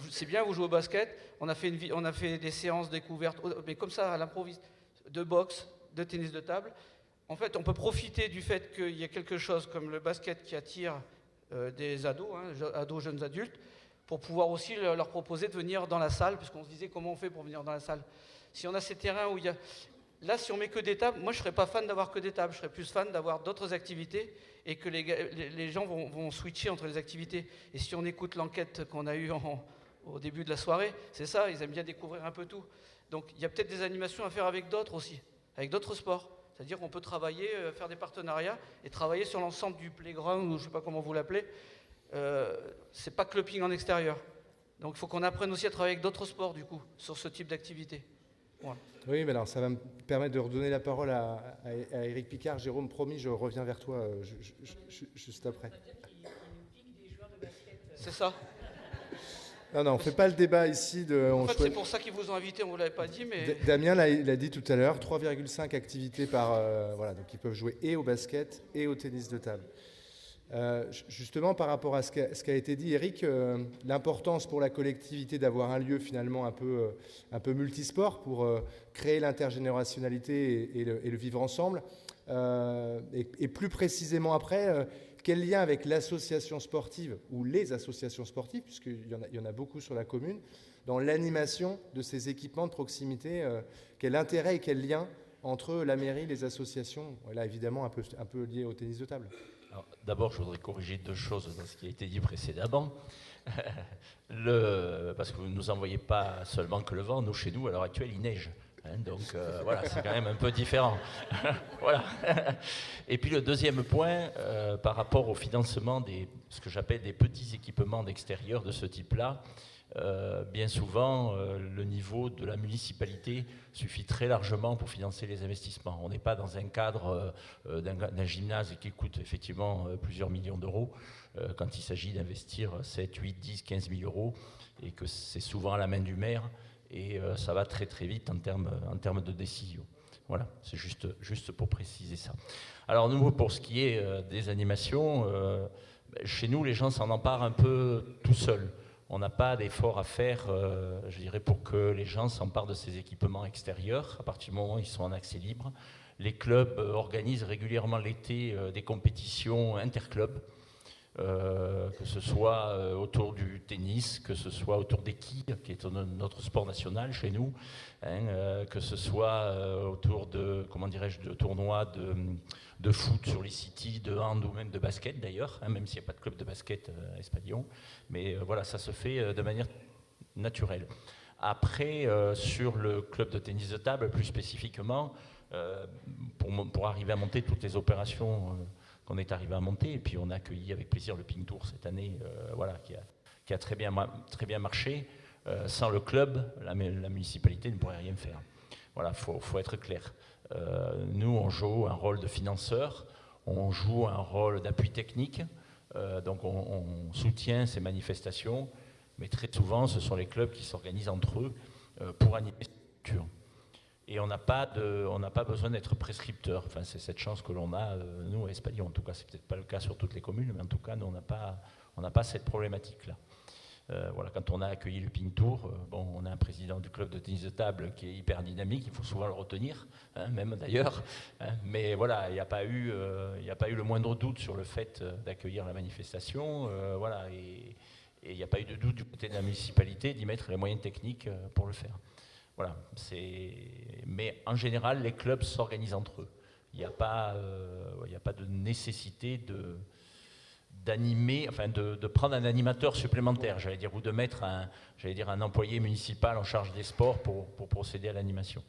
C'est bien, vous jouez au basket. On a fait des séances découvertes, mais comme ça, à l'improviste, de boxe, de tennis de table. En fait, on peut profiter du fait qu'il y a quelque chose comme le basket qui attire des ados, ados, jeunes adultes, pour pouvoir aussi leur proposer de venir dans la salle, parce qu'on se disait comment on fait pour venir dans la salle. Si on a ces terrains où il y a... Là, si on met que des tables, moi je ne serais pas fan d'avoir que des tables, je serais plus fan d'avoir d'autres activités et que les gens vont switcher entre les activités. Et si on écoute l'enquête qu'on a eue au début de la soirée, c'est ça, ils aiment bien découvrir un peu tout. Donc il y a peut-être des animations à faire avec d'autres aussi, avec d'autres sports. C'est-à-dire qu'on peut travailler, faire des partenariats et travailler sur l'ensemble du playground, ou je ne sais pas comment vous l'appelez. C'est pas que le ping en extérieur. Donc il faut qu'on apprenne aussi à travailler avec d'autres sports, du coup, sur ce type d'activité. Voilà. Oui, mais alors ça va me permettre de redonner la parole à Éric Picard. Jérôme, promis, je reviens vers toi juste après. C'est ça. Non, on ne fait pas le débat ici. En fait, c'est pour ça qu'ils vous ont invité, on ne vous l'avait pas dit. Mais... Damien il a dit tout à l'heure, 3,5 activités par... voilà, donc ils peuvent jouer et au basket et au tennis de table. Justement, par rapport à ce qu'a été dit, Eric, l'importance pour la collectivité d'avoir un lieu finalement un peu multisport pour créer l'intergénérationnalité et le vivre ensemble. Et plus précisément après, quel lien avec l'association sportive ou les associations sportives, puisqu'il y en a beaucoup sur la commune, dans l'animation de ces équipements de proximité, quel intérêt et quel lien entre la mairie, les associations, là évidemment un peu lié au tennis de table. D'abord, je voudrais corriger deux choses dans ce qui a été dit précédemment. Parce que vous ne nous envoyez pas seulement que le vent, nous, chez nous, à l'heure actuelle, il neige. Donc voilà, c'est quand même un peu différent. Voilà. Et puis le deuxième point, par rapport au financement ce que j'appelle des petits équipements d'extérieur de ce type-là, bien souvent, le niveau de la municipalité suffit très largement pour financer les investissements. On n'est pas dans un cadre d'un gymnase qui coûte effectivement plusieurs millions d'euros quand il s'agit d'investir 7, 8, 10, 15 000 euros et que c'est souvent à la main du maire et ça va très très vite en termes de décision. Voilà, c'est juste pour préciser ça. Alors nous, pour ce qui est des animations, chez nous, les gens s'en emparent un peu tout seuls. On n'a pas d'effort à faire, je dirais, pour que les gens s'emparent de ces équipements extérieurs, à partir du moment où ils sont en accès libre. Les clubs organisent régulièrement l'été des compétitions interclubs, que ce soit autour du tennis, que ce soit autour des quilles, qui est notre sport national chez nous, que ce soit autour de tournois de foot sur les cities, de hand ou même de basket d'ailleurs, même s'il n'y a pas de club de basket à Espalion. Mais voilà, ça se fait de manière naturelle. Après, sur le club de tennis de table, plus spécifiquement, pour arriver à monter toutes les opérations qu'on est arrivé à monter, et puis on a accueilli avec plaisir le Ping Tour cette année, voilà, qui a très bien marché. Sans le club, la municipalité ne pourrait rien faire. Voilà, faut être clair. Nous, on joue un rôle de financeur, on joue un rôle d'appui technique, donc on soutient ces manifestations, mais très souvent, ce sont les clubs qui s'organisent entre eux pour animer ces structures. Et on n'a pas besoin d'être prescripteur. Enfin, c'est cette chance que l'on a, nous, à Espalion. En tout cas, c'est peut-être pas le cas sur toutes les communes, mais en tout cas, nous, on n'a pas cette problématique-là. Voilà, quand on a accueilli le Ping Tour, on a un président du club de tennis de table qui est hyper dynamique, il faut souvent le retenir, même d'ailleurs. Mais voilà, il n'y a pas eu le moindre doute sur le fait d'accueillir la manifestation. Voilà, et il n'y a pas eu de doute du côté de la municipalité d'y mettre les moyens techniques pour le faire. Voilà, mais en général, les clubs s'organisent entre eux. Il n'y a pas de nécessité d'animer, enfin de prendre un animateur supplémentaire, ou de mettre un employé municipal en charge des sports pour procéder à l'animation.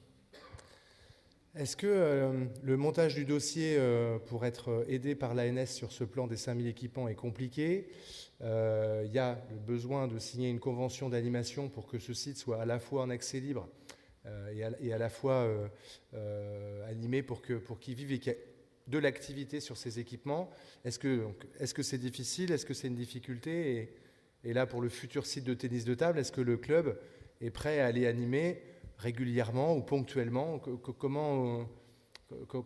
Est-ce que le montage du dossier pour être aidé par l'ANS sur ce plan des 5000 équipements est compliqué ? Il y a le besoin de signer une convention d'animation pour que ce site soit à la fois en accès libre et à la fois animé pour qu'il vive et qu'il y ait de l'activité sur ces équipements. Est-ce que c'est difficile ? Est-ce que c'est une difficulté ? Et là, pour le futur site de tennis de table, est-ce que le club est prêt à aller animer régulièrement ou ponctuellement ?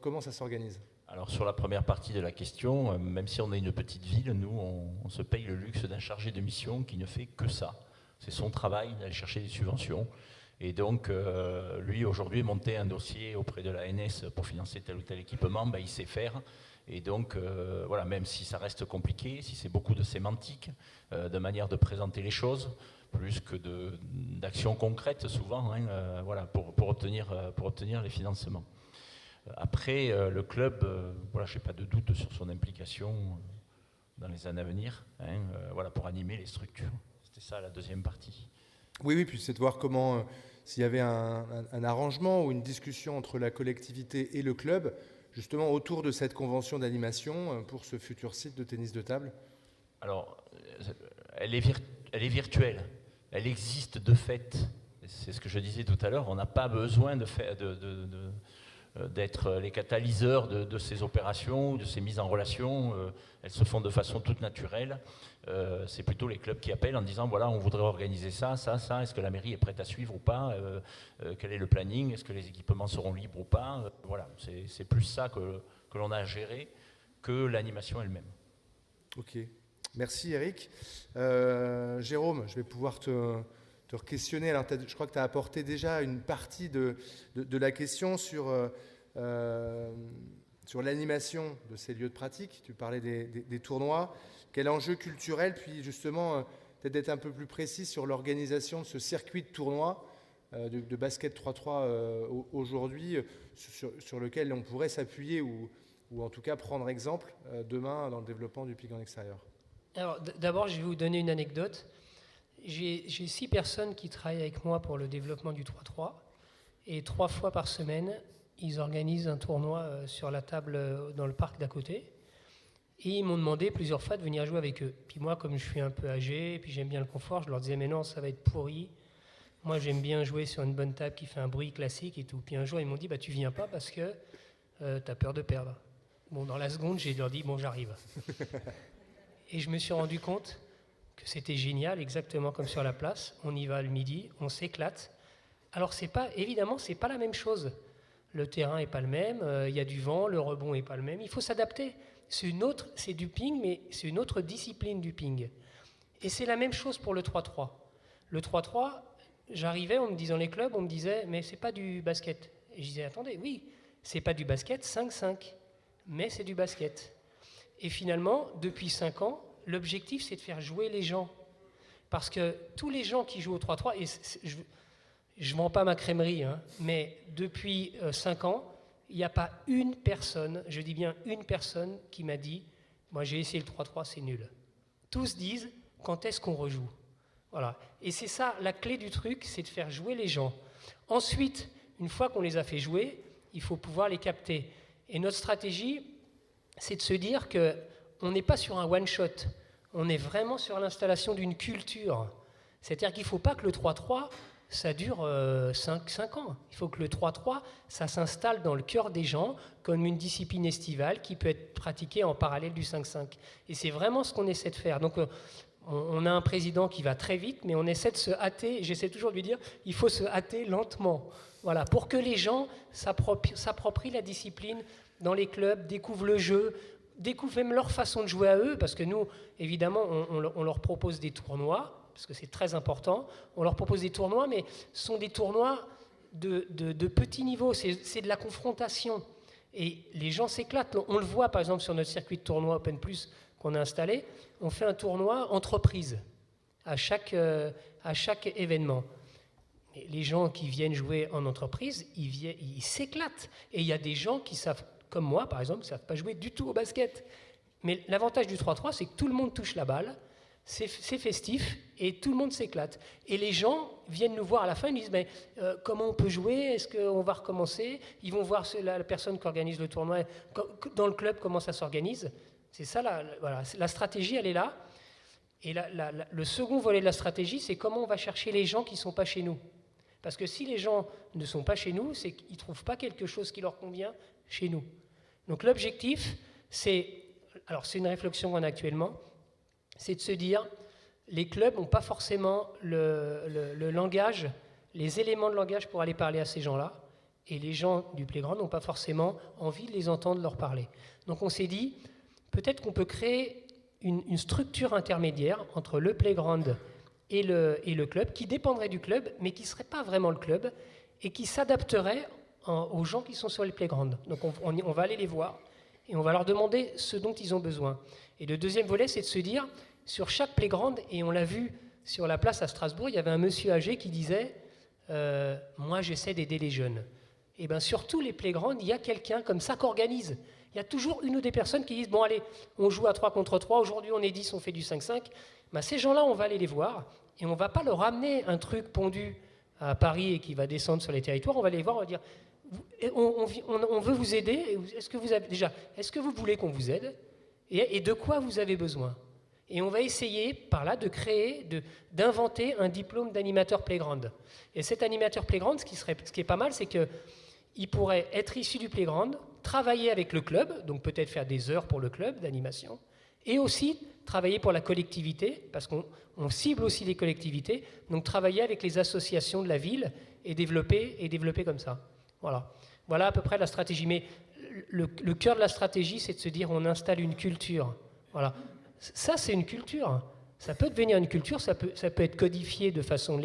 Comment ça s'organise ? Alors sur la première partie de la question, même si on est une petite ville, nous on se paye le luxe d'un chargé de mission qui ne fait que ça. C'est son travail d'aller chercher des subventions. Et donc lui aujourd'hui monter un dossier auprès de l'ANS pour financer tel ou tel équipement, il sait faire. Et donc voilà, même si ça reste compliqué, si c'est beaucoup de sémantique, de manière de présenter les choses, plus que d'actions concrètes souvent, voilà, pour obtenir les financements. Après, le club, voilà, je n'ai pas de doute sur son implication dans les années à venir, voilà, pour animer les structures. C'était ça la deuxième partie. Oui, puis c'est de voir comment, s'il y avait un arrangement ou une discussion entre la collectivité et le club, justement autour de cette convention d'animation pour ce futur site de tennis de table. Alors, elle est virtuelle, elle existe de fait. C'est ce que je disais tout à l'heure, on n'a pas besoin d'être les catalyseurs de ces opérations, de ces mises en relation. Elles se font de façon toute naturelle. C'est plutôt les clubs qui appellent en disant voilà, on voudrait organiser ça. Est-ce que la mairie est prête à suivre ou pas ? Quel est le planning ? Est-ce que les équipements seront libres ou pas ? Voilà, c'est plus ça que l'on a à gérer que l'animation elle-même. Ok, merci Eric. Jérôme, je vais pouvoir te questionner. Alors, je crois que tu as apporté déjà une partie de la question sur l'animation de ces lieux de pratique. Tu parlais des tournois. Quel enjeu culturel, puis justement, peut-être d'être un peu plus précis sur l'organisation de ce circuit de tournois de basket 3-3 aujourd'hui, sur lequel on pourrait s'appuyer ou en tout cas prendre exemple demain dans le développement du ping en extérieur. Alors, d'abord, je vais vous donner une anecdote. J'ai 6 personnes qui travaillent avec moi pour le développement du 3-3 et 3 fois par semaine, ils organisent un tournoi sur la table dans le parc d'à côté et ils m'ont demandé plusieurs fois de venir jouer avec eux. Puis moi, comme je suis un peu âgé et puis j'aime bien le confort, je leur disais mais non, ça va être pourri. Moi, j'aime bien jouer sur une bonne table qui fait un bruit classique et tout. Puis un jour, ils m'ont dit tu viens pas parce que t'as peur de perdre. Bon, dans la seconde, j'ai leur dit bon, j'arrive. Et je me suis rendu compte que c'était génial, exactement comme sur la place. On y va le midi, on s'éclate. Alors, évidemment, c'est pas la même chose. Le terrain n'est pas le même, il y a du vent, le rebond n'est pas le même. Il faut s'adapter. C'est du ping, mais c'est une autre discipline du ping. Et c'est la même chose pour le 3-3. Le 3-3, j'arrivais, on me disait dans les clubs, on me disait, mais c'est pas du basket. Et je disais, attendez, oui, c'est pas du basket 5-5, mais c'est du basket. Et finalement, depuis 5 ans, l'objectif, c'est de faire jouer les gens. Parce que tous les gens qui jouent au 3-3, et je ne vends pas ma crèmerie, mais depuis 5 ans, il n'y a pas une personne, je dis bien une personne, qui m'a dit « Moi, j'ai essayé le 3-3, c'est nul ». Tous disent « Quand est-ce qu'on rejoue ?» Voilà. Et c'est ça, la clé du truc, c'est de faire jouer les gens. Ensuite, une fois qu'on les a fait jouer, il faut pouvoir les capter. Et notre stratégie, c'est de se dire qu'on n'est pas sur un one-shot, on est vraiment sur l'installation d'une culture. C'est-à-dire qu'il ne faut pas que le 3-3, ça dure 5 ans. Il faut que le 3-3, ça s'installe dans le cœur des gens comme une discipline estivale qui peut être pratiquée en parallèle du 5-5. Et c'est vraiment ce qu'on essaie de faire. Donc, on a un président qui va très vite, mais on essaie de se hâter. J'essaie toujours de lui dire, il faut se hâter lentement. Voilà, pour que les gens s'approprient la discipline dans les clubs, découvrent le jeu, découvrent même leur façon de jouer à eux, parce que nous, évidemment, on leur propose des tournois, parce que c'est très important. On leur propose des tournois, mais ce sont des tournois de petit niveau, c'est de la confrontation. Et les gens s'éclatent. On le voit, par exemple, sur notre circuit de tournoi Open Plus qu'on a installé, on fait un tournoi entreprise à chaque événement. Et les gens qui viennent jouer en entreprise, ils s'éclatent. Et il y a des gens qui savent, comme moi, par exemple, qui ne savent pas jouer du tout au basket. Mais l'avantage du 3-3, c'est que tout le monde touche la balle, c'est festif et tout le monde s'éclate. Et les gens viennent nous voir à la fin, ils nous disent mais, comment on peut jouer, est-ce qu'on va recommencer? Ils vont voir la personne qui organise le tournoi dans le club, comment ça s'organise. C'est ça, voilà, la stratégie, elle est là. Et le second volet de la stratégie, c'est comment on va chercher les gens qui ne sont pas chez nous. Parce que si les gens ne sont pas chez nous, c'est qu'ils ne trouvent pas quelque chose qui leur convient chez nous. Donc l'objectif, c'est une réflexion qu'on a actuellement, c'est de se dire, les clubs n'ont pas forcément le langage, les éléments de langage pour aller parler à ces gens-là. et les gens du playground n'ont pas forcément envie de les entendre leur parler. Donc on s'est dit, peut-être qu'on peut créer une structure intermédiaire entre le playground et le club, qui dépendrait du club, mais qui ne serait pas vraiment le club, et qui s'adapterait aux gens qui sont sur les playgrounds. Donc on va aller les voir, et on va leur demander ce dont ils ont besoin. Et le deuxième volet, c'est de se dire, sur chaque playground, et on l'a vu sur la place à Strasbourg, il y avait un monsieur âgé qui disait moi j'essaie d'aider les jeunes. Et bien sur tous les playgrounds, il y a quelqu'un comme ça qui organise. Il y a toujours une ou des personnes qui disent bon allez, on joue à 3 contre 3, aujourd'hui on est 10, on fait du 5-5. Ben, ces gens-là, on va aller les voir, et on ne va pas leur amener un truc pondu à Paris et qui va descendre sur les territoires, on va les voir, on va dire on veut vous aider, est-ce que vous voulez qu'on vous aide, et de quoi vous avez besoin? Et on va essayer par là de créer, d'inventer un diplôme d'animateur playground. Et cet animateur playground, ce qui est pas mal, c'est qu'il pourrait être issu du playground, travailler avec le club, donc peut-être faire des heures pour le club d'animation, et aussi travailler pour la collectivité, parce qu'on cible aussi les collectivités, donc travailler avec les associations de la ville et développer comme ça. Voilà à peu près la stratégie. Mais le cœur de la stratégie, c'est de se dire on installe une culture. Voilà. Ça, c'est une culture. Ça peut devenir une culture, ça peut être codifié de façon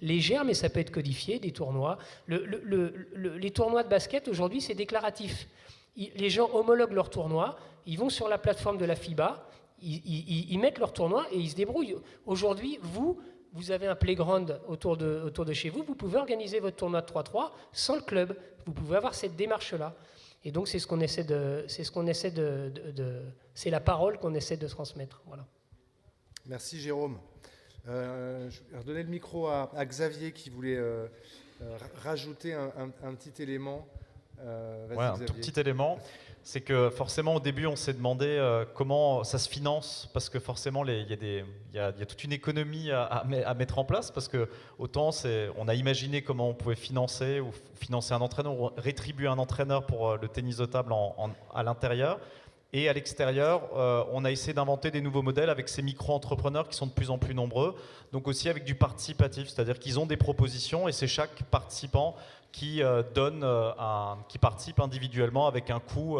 légère, mais ça peut être codifié, des tournois. Les tournois de basket, aujourd'hui, c'est déclaratif. Les gens homologuent leurs tournois, ils vont sur la plateforme de la FIBA, ils mettent leur tournoi et ils se débrouillent. Aujourd'hui, vous avez un playground autour de chez vous, vous pouvez organiser votre tournoi de 3-3 sans le club. Vous pouvez avoir cette démarche-là. Et donc, c'est la parole qu'on essaie de transmettre. Voilà. Merci Jérôme. Je vais redonner le micro à Xavier qui voulait rajouter un petit élément. Un tout petit élément, c'est que forcément au début on s'est demandé comment ça se finance, parce que forcément il y a toute une économie à mettre en place, parce que autant on a imaginé comment on pouvait financer un entraîneur ou rétribuer un entraîneur pour le tennis de table à l'intérieur. Et à l'extérieur, on a essayé d'inventer des nouveaux modèles avec ces micro-entrepreneurs qui sont de plus en plus nombreux, donc aussi avec du participatif, c'est-à-dire qu'ils ont des propositions et c'est chaque participant qui participe individuellement avec un coût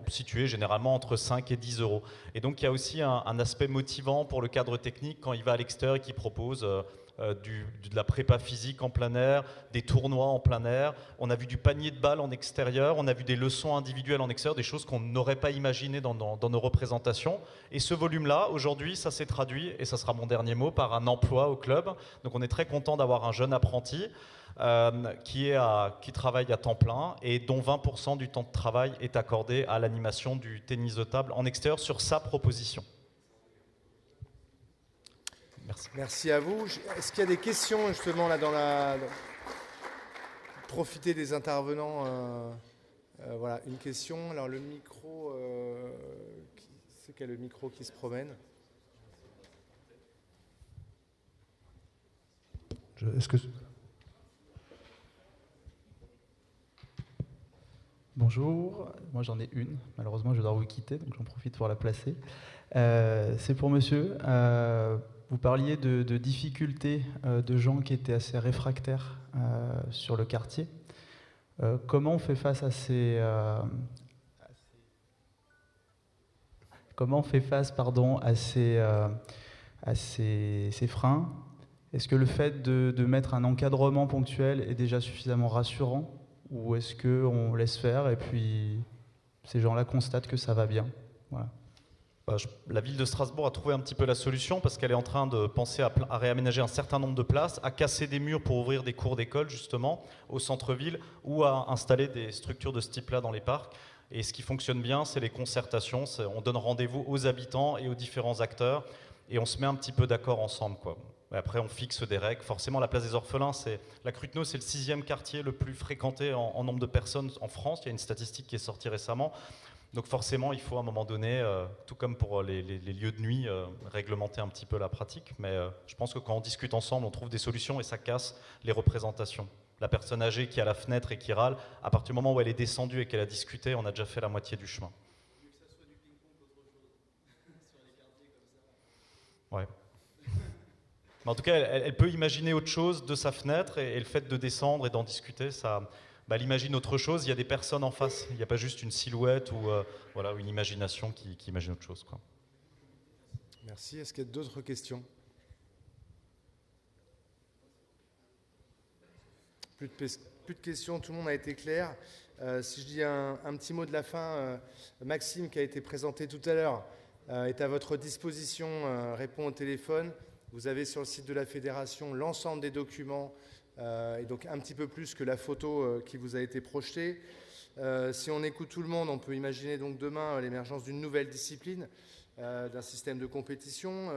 situé généralement entre 5 et 10 euros. Et donc il y a aussi un aspect motivant pour le cadre technique quand il va à l'extérieur et qu'il propose de la prépa physique en plein air, des tournois en plein air. On a vu du panier de balles en extérieur, on a vu des leçons individuelles en extérieur, des choses qu'on n'aurait pas imaginées dans nos représentations. Et ce volume-là, aujourd'hui, ça s'est traduit, et ça sera mon dernier mot, par un emploi au club. Donc on est très content d'avoir un jeune apprenti qui travaille à temps plein et dont 20% du temps de travail est accordé à l'animation du tennis de table en extérieur sur sa proposition. Merci. Merci à vous. Est-ce qu'il y a des questions justement là Profitez des intervenants. Voilà, une question. Alors le micro, c'est quel le micro qui se promène? Bonjour, moi j'en ai une. Malheureusement, je dois vous quitter, donc j'en profite pour la placer. C'est pour monsieur. Vous parliez de difficultés de gens qui étaient assez réfractaires sur le quartier. Comment on fait face à ces freins? Est-ce que le fait de mettre un encadrement ponctuel est déjà suffisamment rassurant, ou est-ce qu'on laisse faire et puis ces gens-là constatent que ça va bien? Voilà. La ville de Strasbourg a trouvé un petit peu la solution, parce qu'elle est en train de penser à réaménager un certain nombre de places, à casser des murs pour ouvrir des cours d'école justement au centre-ville, ou à installer des structures de ce type-là dans les parcs. Et ce qui fonctionne bien, c'est les concertations. On donne rendez-vous aux habitants et aux différents acteurs et on se met un petit peu d'accord ensemble, quoi. Après, on fixe des règles. Forcément, la place des Orphelins, la Cruteno, c'est le 6e quartier le plus fréquenté en nombre de personnes en France. Il y a une statistique qui est sortie récemment. Donc forcément, il faut à un moment donné, tout comme pour les lieux de nuit, réglementer un petit peu la pratique. Mais je pense que quand on discute ensemble, on trouve des solutions et ça casse les représentations. La personne âgée qui est à la fenêtre et qui râle, à partir du moment où elle est descendue et qu'elle a discuté, on a déjà fait la moitié du chemin. Ouais. Mais en tout cas, elle peut imaginer autre chose de sa fenêtre, et le fait de descendre et d'en discuter, ça elle imagine autre chose, il y a des personnes en face, il n'y a pas juste une silhouette ou voilà, une imagination qui imagine autre chose, quoi. Merci. Est-ce qu'il y a d'autres questions? Plus de questions, tout le monde a été clair. Si je dis un petit mot de la fin, Maxime, qui a été présenté tout à l'heure, est à votre disposition, répond au téléphone. Vous avez sur le site de la Fédération l'ensemble des documents, et donc un petit peu plus que la photo qui vous a été projetée. Si on écoute tout le monde, on peut imaginer donc demain l'émergence d'une nouvelle discipline, d'un système de compétition,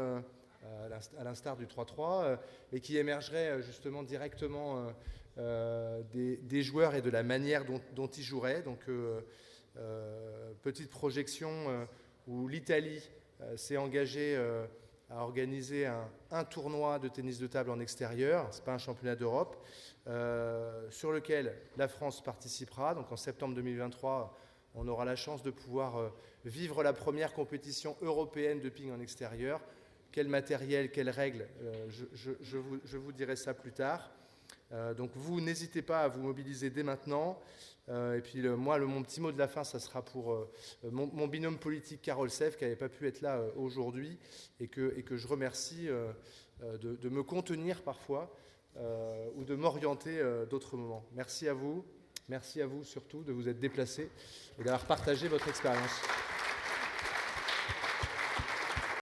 à l'instar du 3-3, et qui émergerait justement directement des joueurs et de la manière dont ils joueraient. Donc, petite projection où l'Italie s'est engagée à organiser un tournoi de tennis de table en extérieur. Ce n'est pas un championnat d'Europe, sur lequel la France participera. Donc en septembre 2023, on aura la chance de pouvoir vivre la première compétition européenne de ping en extérieur. Quel matériel, quelles règles, je vous dirai ça plus tard. Donc vous, n'hésitez pas à vous mobiliser dès maintenant. Et puis mon petit mot de la fin, ça sera pour mon binôme politique Carole Sèvres, qui n'avait pas pu être là aujourd'hui, et que je remercie de me contenir parfois ou de m'orienter d'autres moments. Merci à vous surtout de vous être déplacés et d'avoir partagé votre expérience.